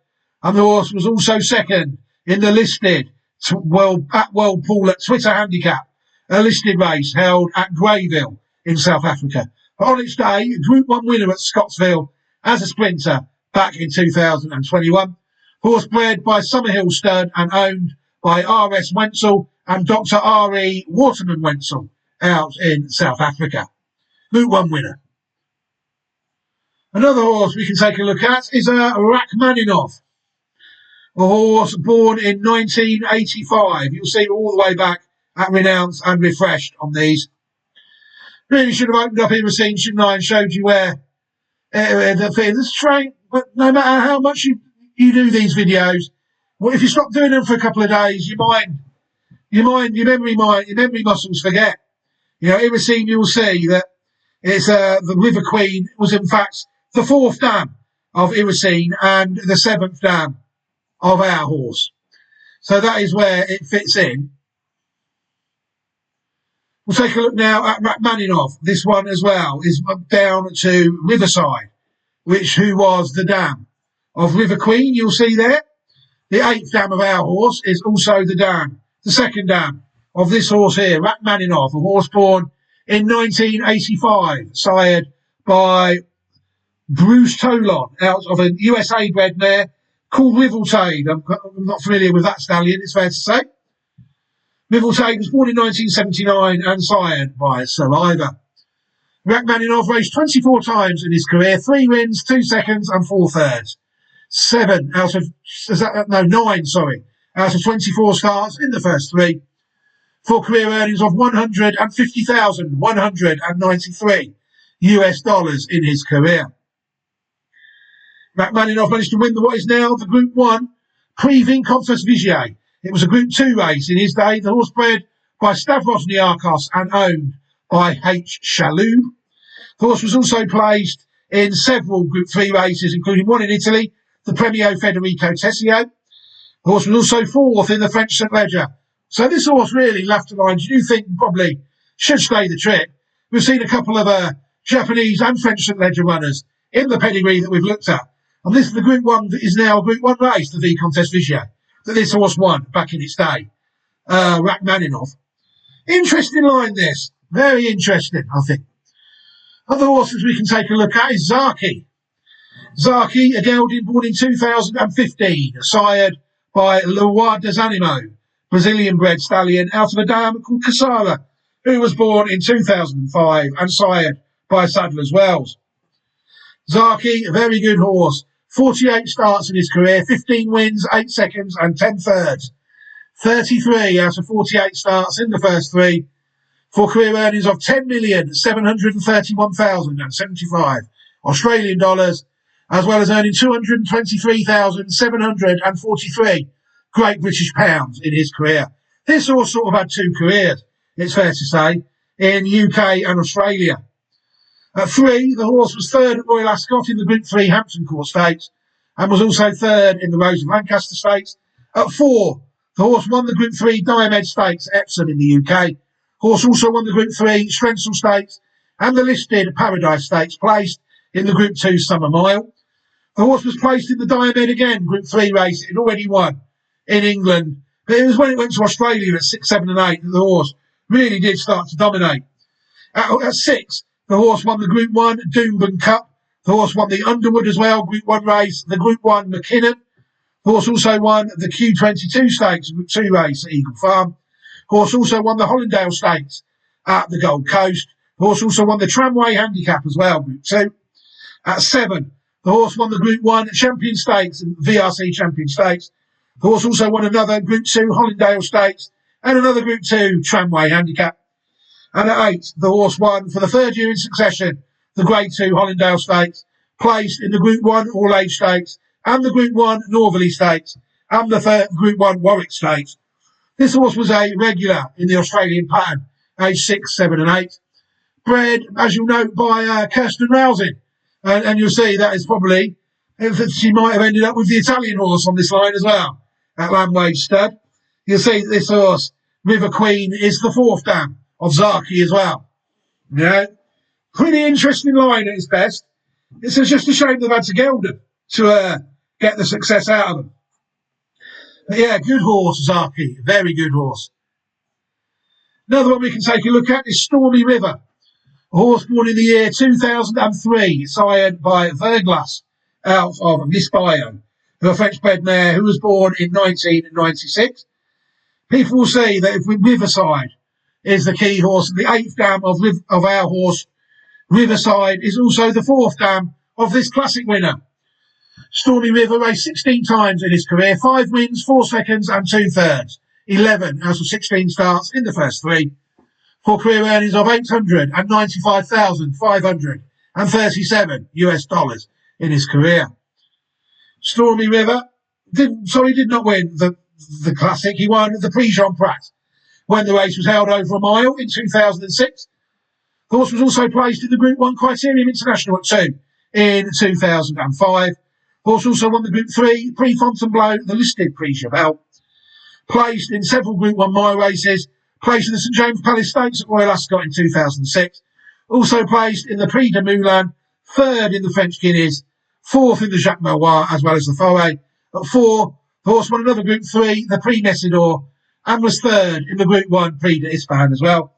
And the horse was also second in the listed World Pool at Twitter Handicap, a listed race held at Greyville in South Africa. But on its day, Group 1 winner at Scottsville as a sprinter back in 2021. Horse bred by Summerhill Stud and owned by R.S. Wenzel and Dr. R.E. Waterman Wenzel out in South Africa. Group 1 winner. Another horse we can take a look at is Rachmaninoff, a horse born in 1985. You'll see all the way back at Renounced and Refreshed on these. Really should have opened up Iracine, shouldn't I, and showed you where the thing. This train, but no matter how much you do these videos, well, if you stop doing them for a couple of days, your memory muscles forget. You know, Iracine, you'll see that it's the River Queen was in fact the 4th dam of Iracine and the 7th dam of our horse. So that is where it fits in. We'll take a look now at Rachmaninoff. This one as well is down to Riverside, who was the dam of River Queen. You'll see there. The 8th dam of our horse is also the 2nd dam of this horse here, Rachmaninoff, a horse born in 1985, sired by Bruce Toulon out of a USA bred mare called Rivaltade. I'm not familiar with that stallion, it's fair to say. Rivaltade was born in 1979 and sired by Survivor. Rachmaninoff raced 24 times in his career, 3 wins, 2 seconds and 4 thirds. 9 out of 24 starts in the first 3. For career earnings of $150,193 US in his career. Rachmaninoff managed to win what is now the Group 1 Prix Vincentres Vigier. It was a Group 2 race in his day. The horse bred by Stavros Niarchos and owned by H. Chaloub. The horse was also placed in several Group 3 races, including one in Italy, the Premio Federico Tessio. The horse was also 4th in the French St. Leger. So this horse really, Laughterlines, you do think probably should stay the trip. We've seen a couple of Japanese and French St. Leger runners in the pedigree that we've looked at. And this is the Group 1 that is now a Group 1 race, the Vicomtesse Vigier, that this horse won back in its day. Rachmaninoff. Interesting line, this. Very interesting, I think. Other horses we can take a look at is Zaki. Zaki, a gelding born in 2015, sired by Leroy Desanimo, Brazilian-bred stallion out of a dam called Casara, who was born in 2005 and sired by Sadler's Wells. Zaki, a very good horse. 48 starts in his career, 15 wins, 8 seconds and 10 thirds. 33 out of 48 starts in the first 3. For career earnings of $10,731,075 Australian dollars, as well as earning 223,743 Great British pounds in his career. This horse sort of had 2 careers, it's fair to say, in UK and Australia. At 3, the horse was 3rd at Royal Ascot in the Group 3 Hampton Court Stakes and was also 3rd in the Rose of Lancaster Stakes. At 4, the horse won the Group 3 Diomed Stakes at Epsom in the UK. Horse also won the Group 3 Strensall Stakes and the listed Paradise Stakes, placed in the Group 2 Summer Mile. The horse was placed in the Diomed again, Group 3 race. It already won in England. But it was when it went to Australia at 6, 7 and 8 that the horse really did start to dominate. At 6, the horse won the Group 1 Doomben Cup. The horse won the Underwood as well, Group 1 race, the Group 1 McKinnon. The horse also won the Q22 Stakes, Group 2 race at Eagle Farm. The horse also won the Hollandale Stakes at the Gold Coast. The horse also won the Tramway Handicap as well, Group 2. At 7, The horse won the Group 1 Champion Stakes and VRC Champion Stakes. The horse also won another Group 2 Hollandale Stakes and another Group 2 Tramway Handicap. And at 8, the horse won for the third year in succession the Grade 2 Hollandale Stakes, placed in the Group 1 All Age Stakes and the Group 1 Northerly Stakes and the third Group 1 Warwick Stakes. This horse was a regular in the Australian pattern, aged 6, 7 and 8. Bred, as you'll note, by Kirsten Rousing. And you'll see that is probably, she might have ended up with the Italian horse on this line as well, at Landwage Stud. You'll see that this horse, River Queen, is the 4th dam of Zaki as well. Yeah, pretty interesting line at its best. It's just a shame they've had to geld them to get the success out of them. But yeah, good horse, Zaki. Very good horse. Another one we can take a look at is Stormy River. A horse born in the year 2003, sired by Verglas, out of Lisbonne, a French-bred mare who was born in 1996. People will say that if Riverside is the key horse, the 8th dam of our horse, Riverside, is also the 4th dam of this classic winner. Stormy River raced 16 times in his career, 5 wins, 4 seconds and 2 thirds, 11 out of 16 starts in the first 3, for career earnings of $895,537 in his career. Stormy River did not win the classic. He won the Prix Jean Prat when the race was held over a mile in 2006. The horse was also placed in the Group 1 Criterium International at 2 in 2005. The horse also won the Group 3 Prix Fontainebleau, the listed Prix Cheval. Placed in several Group 1 mile races, placed in the St James Palace Stakes at Royal Ascot in 2006. Also placed in the Prix de Moulin, 3rd in the French Guineas, 4th in the Jacques Malois, as well as the Foray. At 4, the horse won another Group 3, the Prix Messidor, and was 3rd in the Group 1 Prix d'Espagne as well.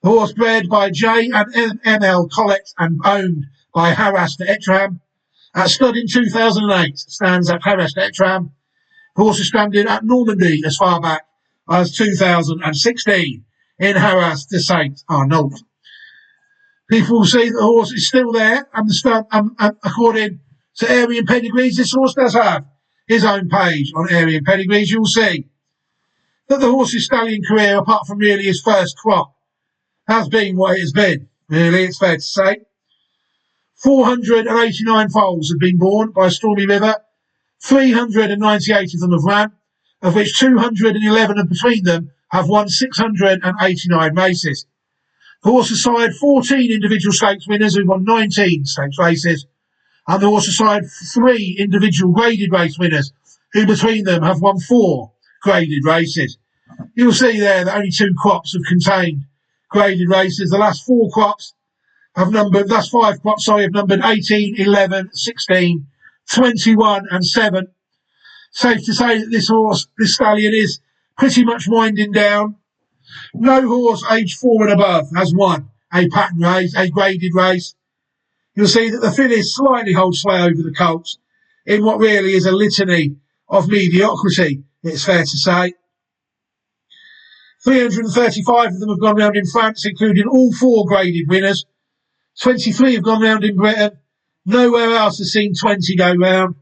The horse bred by J and ML Collett and owned by Harras de Etram. At stud in 2008, stands at Harras de Etram. The horse is stranded at Normandy as far back as 2016 in Harras de Saint Arnaud. People will see that the horse is still there, and according to Arian Pedigrees, this horse does have his own page on Arian Pedigrees. You'll see that the horse's stallion career, apart from really his first crop, has been what it has been. Really, it's fair to say. 489 foals have been born by Stormy River. 398 of them have ran, of which 211 between them have won 689 races. The horse has sired 14 individual stakes winners who won 19 stakes races, and the horse has sired 3 individual graded race winners who between them have won 4 graded races. You'll see there that only 2 crops have contained graded races. The last 5 crops have numbered 18, 11, 16, 21 and 7. Safe to say that this stallion is pretty much winding down. No horse aged 4 and above has won a pattern race, a graded race. You'll see that the fillies slightly hold sway over the colts in what really is a litany of mediocrity, it's fair to say. 335 of them have gone round in France, including all 4 graded winners. 23 have gone round in Britain. Nowhere else has seen 20 go round.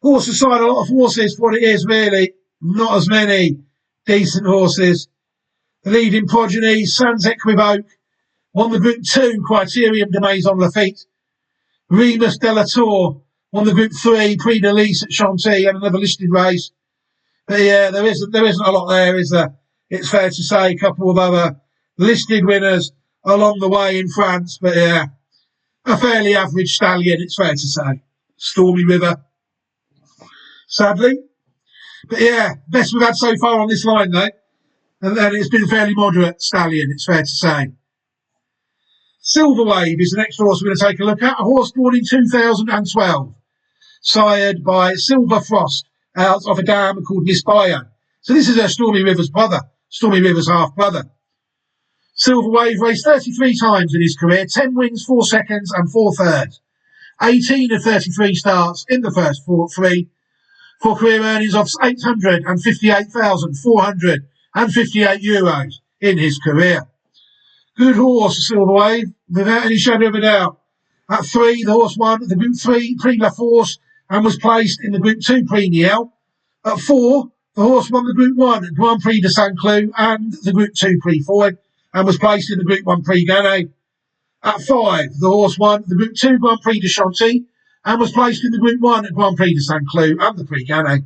Horse has signed a lot of horses for what it is, really. Not as many decent horses. The leading progeny, Sans Equivoque, won the Group 2 Criterium de Maison Lafitte. Remus de la Tour won the Group 3 Prix de Lys at Chantilly and another listed race. But yeah, there isn't a lot there, is there? It's fair to say a couple of other listed winners along the way in France, but yeah, a fairly average stallion, it's fair to say. Stormy River, sadly. But yeah, best we've had so far on this line, though. And it's been a fairly moderate stallion, it's fair to say. Silver Wave is the next horse we're going to take a look at. A horse born in 2012, sired by Silver Frost out of a dam called Nisbayo. So this is Stormy River's brother, Stormy River's half-brother. Silver Wave raced 33 times in his career, 10 wins, 4 seconds and 4 thirds. 18 of 33 starts in the first 3, for career earnings of €858,458 in his career. Good horse, Silver Wave, without any shadow of a doubt. At 3, the horse won the Group 3 Prix La Force and was placed in the Group 2 Prix Niel. At 4, the horse won the Group 1 Grand Prix de Saint-Cloud and the Group 2 Prix Foy and was placed in the Group 1 Prix Gannet. At 5, the horse won the Group 2 Grand Prix de Chantilly and was placed in the Group 1 Grand Prix de Saint-Cloud and the Prix Gannet.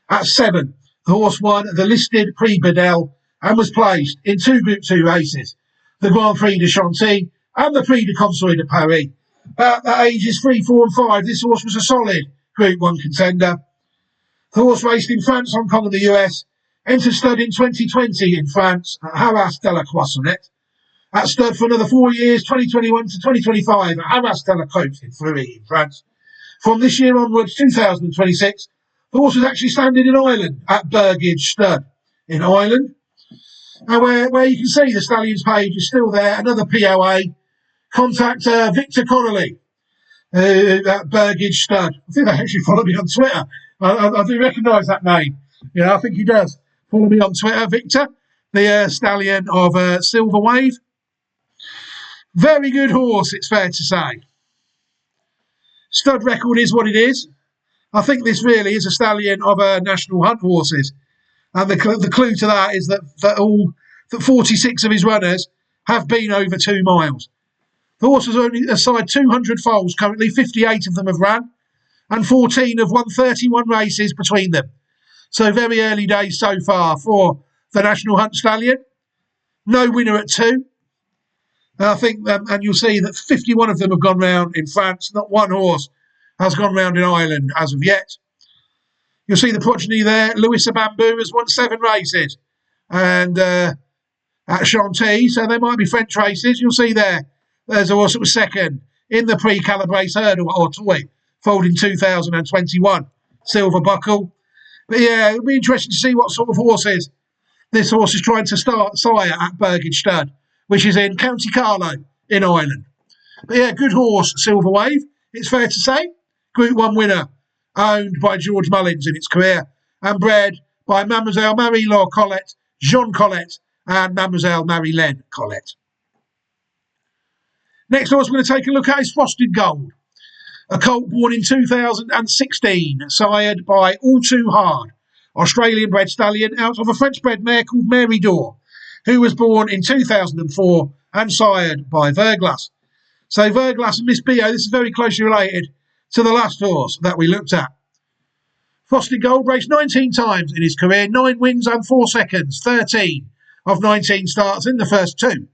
At 7, the horse won the listed Prix Bedel and was placed in 2 Group 2 races, the Grand Prix de Chantilly and the Prix de Conseil de Paris. At ages 3, 4 and 5, this horse was a solid Group 1 contender. The horse raced in France, Hong Kong and the US, entered stud in 2020 in France at Haras de la Croissonnette. At stud for another 4 years, 2021 to 2025 at Haras de la Côte in Fleury in France. From this year onwards, 2026, the horse was actually standing in Ireland at Burgage Stud in Ireland. And where you can see the Stallions page is still there, another POA. Contact Victor Connolly at Burgage Stud. I think they actually follow me on Twitter. I do recognise that name. Yeah, I think he does. Follow me on Twitter, Victor, the stallion of Silver Wave. Very good horse, it's fair to say. Stud record is what it is. I think this really is a stallion of national hunt horses. And the clue to that is that 46 of his runners have been over 2 miles. The horse has only aside 200 foals currently, 58 of them have ran, and 14 have won 31 races between them. So very early days so far for the National Hunt Stallion. No winner at 2. I think, and you'll see that 51 of them have gone round in France. Not one horse has gone round in Ireland as of yet. You'll see the progeny there. Louis Bamboo has won 7 races. And at Chantilly, so they might be French races. You'll see there's a horse that was second in the Pre-Calabrese Hurdle or Toy, foaled in 2021. Silver Buckle. But yeah, it'll be interesting to see what sort of horses this horse is trying to sire at Burgage Stud, which is in County Carlow in Ireland. But yeah, good horse, Silver Wave, it's fair to say. Group 1 winner, owned by George Mullins in its career, and bred by Mademoiselle Marie-Laure Collette, Jean Collette, and Mademoiselle Marie-Laine Collette. Next horse we're going to take a look at is Frosted Gold, a colt born in 2016, sired by All Too Hard, Australian-bred stallion out of a French-bred mare called Mary Dore, who was born in 2004 and sired by Verglas. So Verglas and Miss Bio, this is very closely related to the last horse that we looked at. Frosted Gold raced 19 times in his career, 9 wins and 4 seconds, 13 of 19 starts in the first 2.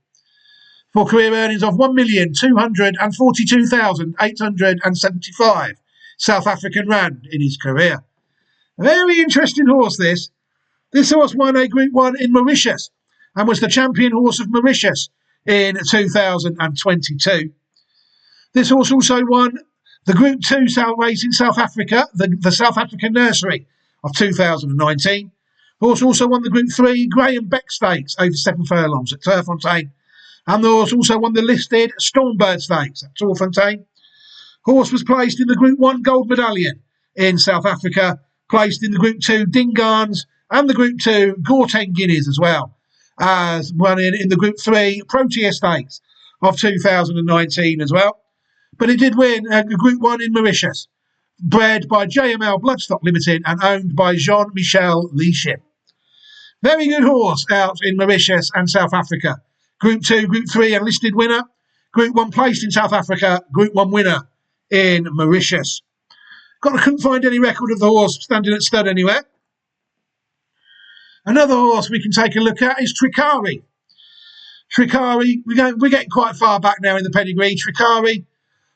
For career earnings of 1,242,875 South African Rand in his career. A very interesting horse, this. This horse won a Group 1 in Mauritius and was the champion horse of Mauritius in 2022. This horse also won the Group 2 race in South Africa, the South African Nursery of 2019. Horse also won the Group 3 Graham Beck Stakes over 7 furlongs at Turfontaine. And the horse also won the listed Stormbird Stakes at Torfontaine. Horse was placed in the Group 1 Gold Medallion in South Africa, placed in the Group 2 Dingans and the Group 2 Gorten Guineas as well, as won in the Group 3 Protea Stakes of 2019 as well. But it did win Group 1 in Mauritius, bred by JML Bloodstock Limited and owned by Jean-Michel Leishim. Very good horse out in Mauritius and South Africa. Group 2, Group 3 and listed winner. Group 1 placed in South Africa. Group 1 winner in Mauritius. Couldn't find any record of the horse standing at stud anywhere. Another horse we can take a look at is Tricari. Tricari, we're getting quite far back now in the pedigree. Tricari,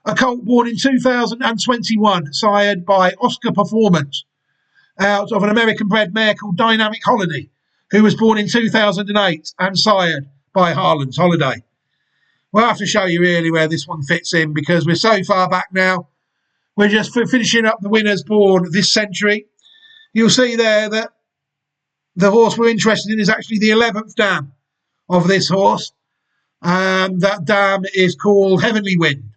a colt born in 2021, sired by Oscar Performance, out of an American-bred mare called Dynamic Holiday, who was born in 2008 and sired by Harlan's Holiday. We'll have to show you really where this one fits in because we're so far back now. We're just finishing up the winners born this century. You'll see there that the horse we're interested in is actually the 11th dam of this horse. That dam is called Heavenly Wind.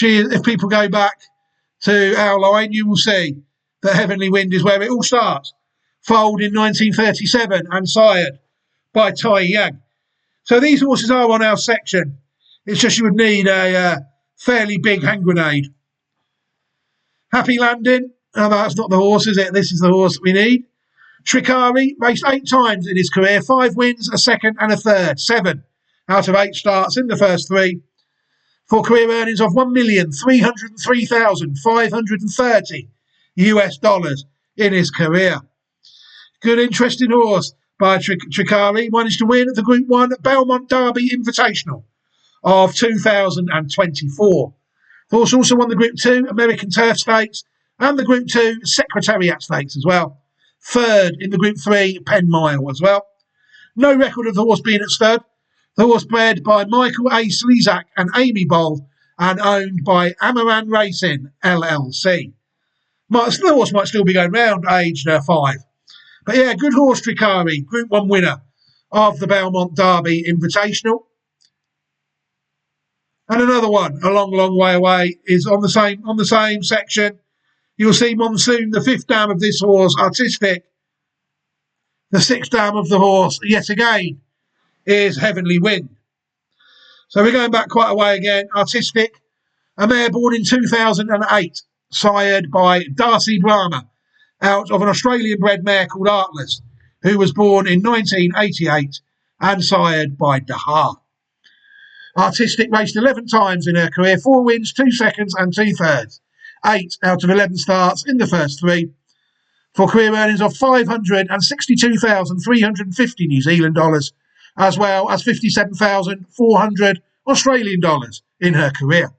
If people go back to our line, you will see that Heavenly Wind is where it all starts. Foaled in 1937 and sired by Tai Yang. So these horses are on our section. It's just you would need a fairly big hand grenade. Happy Landing. Oh, no, that's not the horse, is it? This is the horse that we need. Tricari raced 8 times in his career, 5 wins, a second and a third, 7 out of 8 starts in the first 3, for career earnings of $1,303,530 US in his career. Good, interesting horse by Tricari. Managed to win the Group 1 Belmont Derby Invitational of 2024. The horse also won the Group 2 American Turf Stakes and the Group 2 Secretariat Stakes as well. 3rd in the Group 3 Penn Mile as well. No record of the horse being at stud. The horse bred by Michael A. Slezak and Amy Boll and owned by Amaran Racing LLC. The horse might still be going round aged 5. But yeah, good horse Tricari, Group 1 winner of the Belmont Derby Invitational. And another one, a long, long way away, is on the same section. You'll see Monsoon, the 5th dam of this horse, Artistic. The 6th dam of the horse, yet again, is Heavenly Wind. So we're going back quite a way again. Artistic, a mare born in 2008, sired by Darcy Brahma, out of an Australian-bred mare called Artless, who was born in 1988 and sired by Dahar. Artistic raced 11 times in her career, 4 wins, 2 seconds and 2 thirds. 8 out of 11 starts in the first 3, for career earnings of $562,350 New Zealand dollars, as well as 57,400 Australian dollars in her career.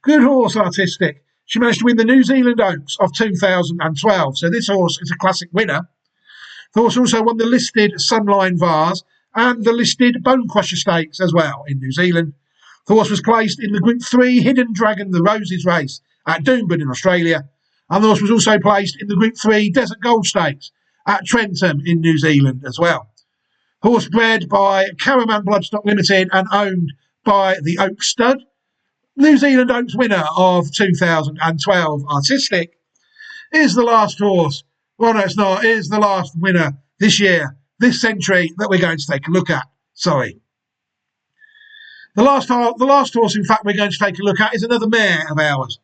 Good horse, Artistic. She managed to win the New Zealand Oaks of 2012, so this horse is a classic winner. The horse also won the listed Sunline Vars and the listed Bone Crusher Stakes as well in New Zealand. The horse was placed in the Group 3 Hidden Dragon the Roses race at Doomben in Australia, and the horse was also placed in the Group 3 Desert Gold Stakes at Trentham in New Zealand as well. Horse bred by Caraman Bloodstock Limited and owned by the Oak Stud. New Zealand Oaks winner of 2012, Artistic, is the last horse. Well, no, it's not. Is the last winner this year, this century, that we're going to take a look at. Sorry. The last horse, in fact, we're going to take a look at is another mare of ours.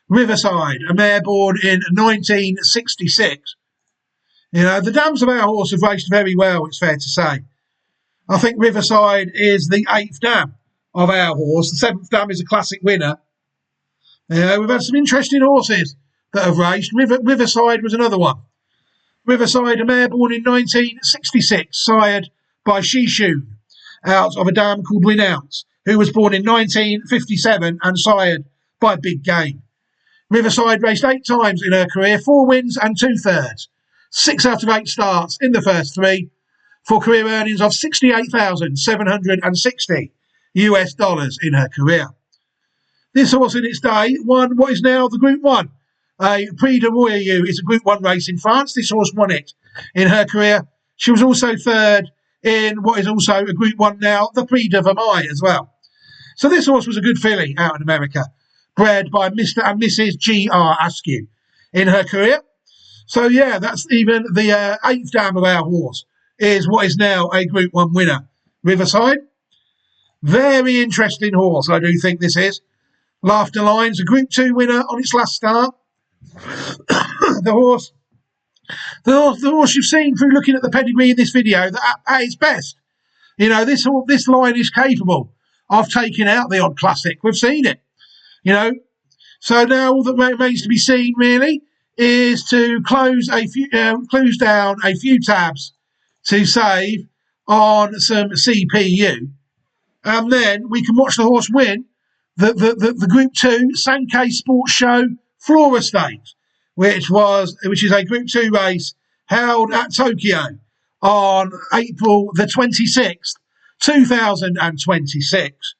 Riverside, a mare born in 1966. You know, the dams of our horse have raced very well, it's fair to say. I think Riverside is the 8th dam of our horse. The 7th dam is a classic winner. We've had some interesting horses that have raced. Riverside was another one. Riverside, a mare born in 1966, sired by Shishun, out of a dam called Renounce, who was born in 1957 and sired by Big Game. Riverside raced 8 times in her career, 4 wins and 2 thirds, 6 out of 8 starts in the first 3, for career earnings of $68,760 US in her career. This horse in its day won what is now the Group 1. Prix de Royaux is a Group 1 race in France. This horse won it in her career. She was also 3rd in what is also a Group 1 now, the Prix de Vermeil as well. So this horse was a good filly out in America, bred by Mr. and Mrs. G.R. Askew in her career. So yeah, that's even the 8th dam of our horse is what is now a Group 1 winner. Riverside. Very interesting horse, I do think this is. Laughterlines, a Group 2 winner on its last start. The horse you've seen through looking at the pedigree in this video, that at its best, you know, this line is capable of taking out the odd classic. We've seen it, you know. So now all that remains to be seen really is to close down a few tabs to save on some CPU, and then we can watch the horse win the Group 2 Sankei Sports Show Flora Stakes, which is a Group 2 race held at Tokyo on April the 26th, 2026.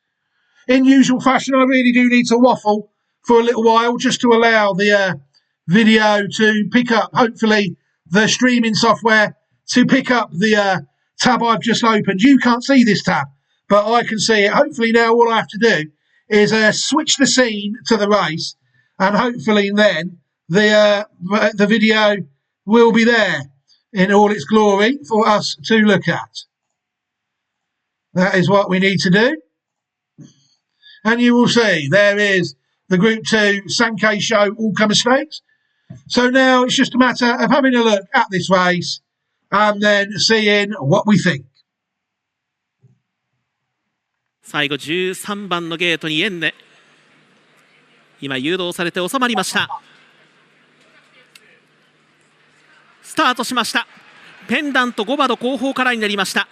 In usual fashion, I really do need to waffle for a little while just to allow the video to pick up, hopefully the streaming software to pick up the tab I've just opened. You can't see this tab, but I can see it. Hopefully now all I have to do is switch the scene to the race, and hopefully then the video will be there in all its glory for us to look at. That is what we need to do. and you will see there is the Group 2 Sankei Show All-Comer Stakes. So now it's just a matter of having a look at this race and then seeing what we think. 最後13番のゲートにエンネ、今誘導されて収まりました。スタートしました。ペンダント5番の後方からになりました。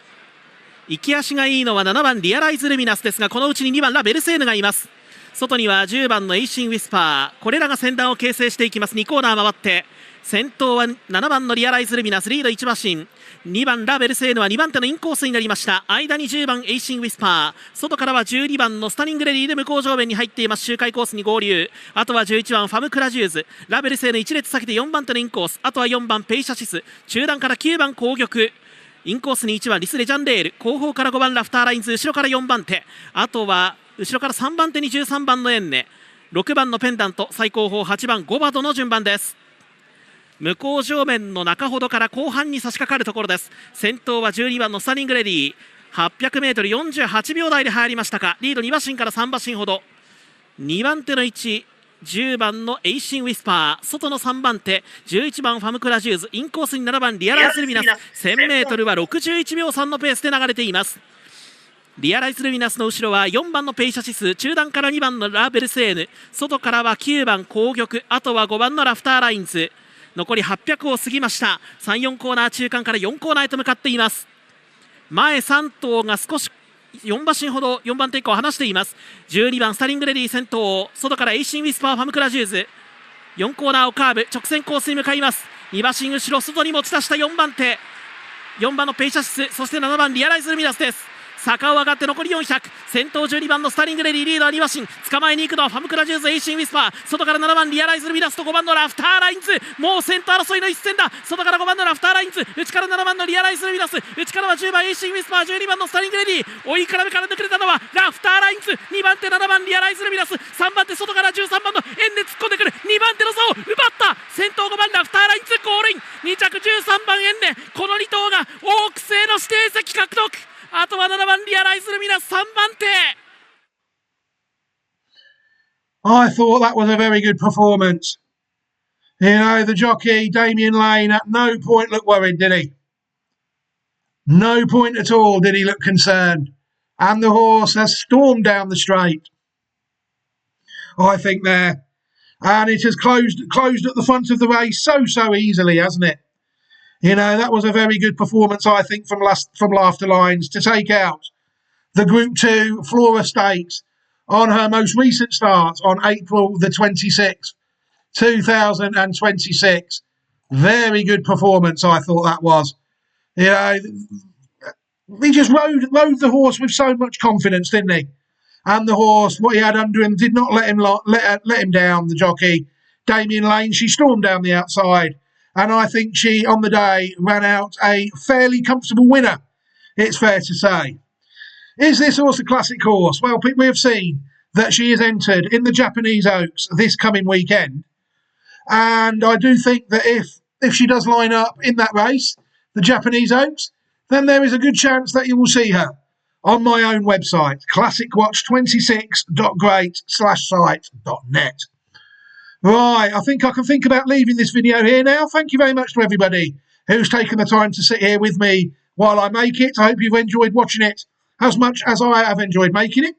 行き足がいいのは7番リアライズルミナスですが、このうちに2番ラベルセーヌがいます。外には10番のエイシンウィスパー、これらが先団を形成していきます。2コーナー回って先頭は7番のリアライズルミナス、リード1馬身、2番ラベルセーヌは2番手のインコースになりました。間に10番エイシンウィスパー、外からは12番のスタニングレディで向こう上面に入っています。周回コースに合流。あとは11番ファムクラジューズ、ラベルセーヌ1列先で4番手のインコース、あとは4番ペイシャシス、中段から9番攻玉、インコースに1番リスレジャンレール、後方から5番ラフターラインズ、後ろから4番手、あとは後ろから3番手に13番のエンネ、6番のペンダント、最後方8番5バドの順番です。向こう正面の中ほどから後半に差し掛かるところです。先頭は12番のスタニングレディ、 800m48 秒台で入りましたか。リード2馬身から3馬身ほど。2番手の位置10番のエイシンウィスパー、外の3番手11番ファムクラジューズ、インコースに7番リアライズルミナス、 1000m は61秒3のペースで流れています。リアライズルミナスの後ろは4番のペイシャシス、中段から2番のラベルセーヌ、外からは9番攻玉、あとは5番のラフターラインズ。残り800を過ぎました。3、4コーナー中間から4コーナーへと向かっています。前3頭が少し4馬身ほど4番手以降離しています。12番スタリングレディ先頭、外からエイシンウィスパーファムクラジューズ、4コーナーをカーブ直線コースに向かいます。2馬身後ろ外に持ち出した4番手、4番のペイシャシス、そして7番リアライズルミナスです。坂を上がって残り400、先頭12番のスタリングレディ、リードは2馬身、捕まえに行くのはファムクラジューズエイシンウィスパー、外から7番リアライズルミナスと5番のラフターラインズ、もう先頭争いの一戦だ。外から5番のラフターラインズ、内から7番のリアライズルミナス、内からは10番エイシンウィスパー、12番のスタリングレディ、追い絡めから抜けたのはラフターラインズ、2番手7番リアライズルミナス、3番手外から13番のエンで突っ込んでくる、2番手の差を奪った。先頭5番ラフターラインズゴールイン、2着13番エンでこの2頭がオークスへの指定席獲得。あとは7番リアライズルミナス3番手。 I thought that was a very good performance. You know, the jockey, Damien Lane, at no point looked worried, did he? No point at all did he look concerned. And the horse has stormed down the straight, I think, there. And it has closed at the front of the race so easily, hasn't it? You know, that was a very good performance, I think, from Laughterlines to take out the Group 2 Flora Stakes on her most recent start on April the 26th, 2026. Very good performance, I thought that was. You know, he just rode the horse with so much confidence, didn't he? And the horse, what he had under him, did not let him down, the jockey. Damien Lane, she stormed down the outside. And I think she, on the day, ran out a fairly comfortable winner, it's fair to say. Is this horse a classic horse? Well, we have seen that she is entered in the Japanese Oaks this coming weekend. And I do think that if she does line up in that race, the Japanese Oaks, then there is a good chance that you will see her on my own website, classicwatch26.great/site.net. Right, I think I can think about leaving this video here now. Thank you very much to everybody who's taken the time to sit here with me while I make it. I hope you've enjoyed watching it as much as I have enjoyed making it.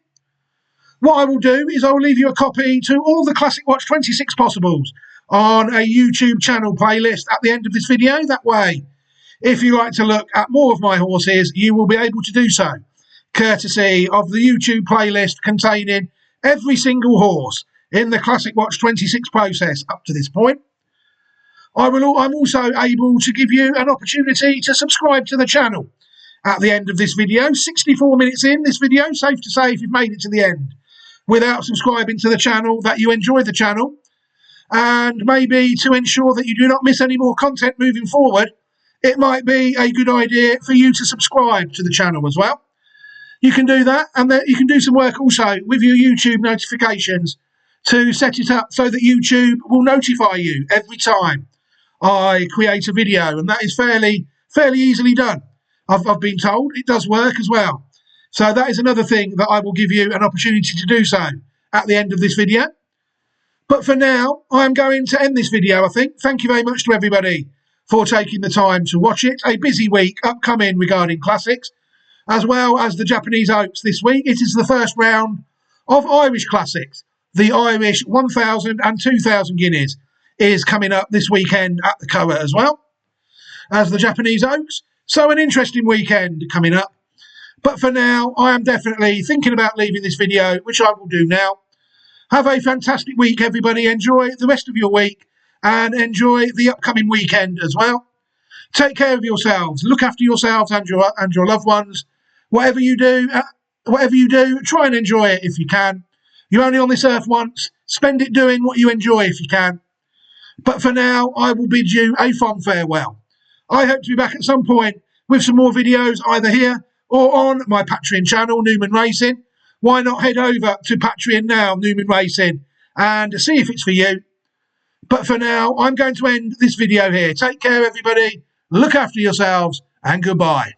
What I will do is I will leave you a copy to all the Classic Watch 26 possibles on a YouTube channel playlist at the end of this video. That way, if you like to look at more of my horses, you will be able to do so, courtesy of the YouTube playlist containing every single horse in the Classic Watch 26 process up to this point. I'm also able to give you an opportunity to subscribe to the channel at the end of this video. 64 minutes in this video, safe to say if you've made it to the end without subscribing to the channel that you enjoy the channel, and maybe to ensure that you do not miss any more content moving forward, it might be a good idea for you to subscribe to the channel as well. You can do that, and then you can do some work also with your YouTube notifications to set it up so that YouTube will notify you every time I create a video, and that is fairly easily done. I've been told it does work as well. So that is another thing that I will give you an opportunity to do so at the end of this video. But for now, I am going to end this video, I think. Thank you very much to everybody for taking the time to watch it. A busy week upcoming regarding classics, as well as the Japanese Oaks this week. It is the first round of Irish classics. The Irish 1,000 and 2,000 guineas is coming up this weekend at the Coa as well as the Japanese Oaks. So an interesting weekend coming up. But for now, I am definitely thinking about leaving this video, which I will do now. Have a fantastic week, everybody. Enjoy the rest of your week and enjoy the upcoming weekend as well. Take care of yourselves. Look after yourselves and your loved ones. Whatever you do, try and enjoy it if you can. You're only on this earth once. Spend it doing what you enjoy if you can. But for now, I will bid you a fond farewell. I hope to be back at some point with some more videos, either here or on my Patreon channel, Newman Racing. Why not head over to Patreon now, Newman Racing, and see if it's for you. But for now, I'm going to end this video here. Take care, everybody. Look after yourselves, and goodbye.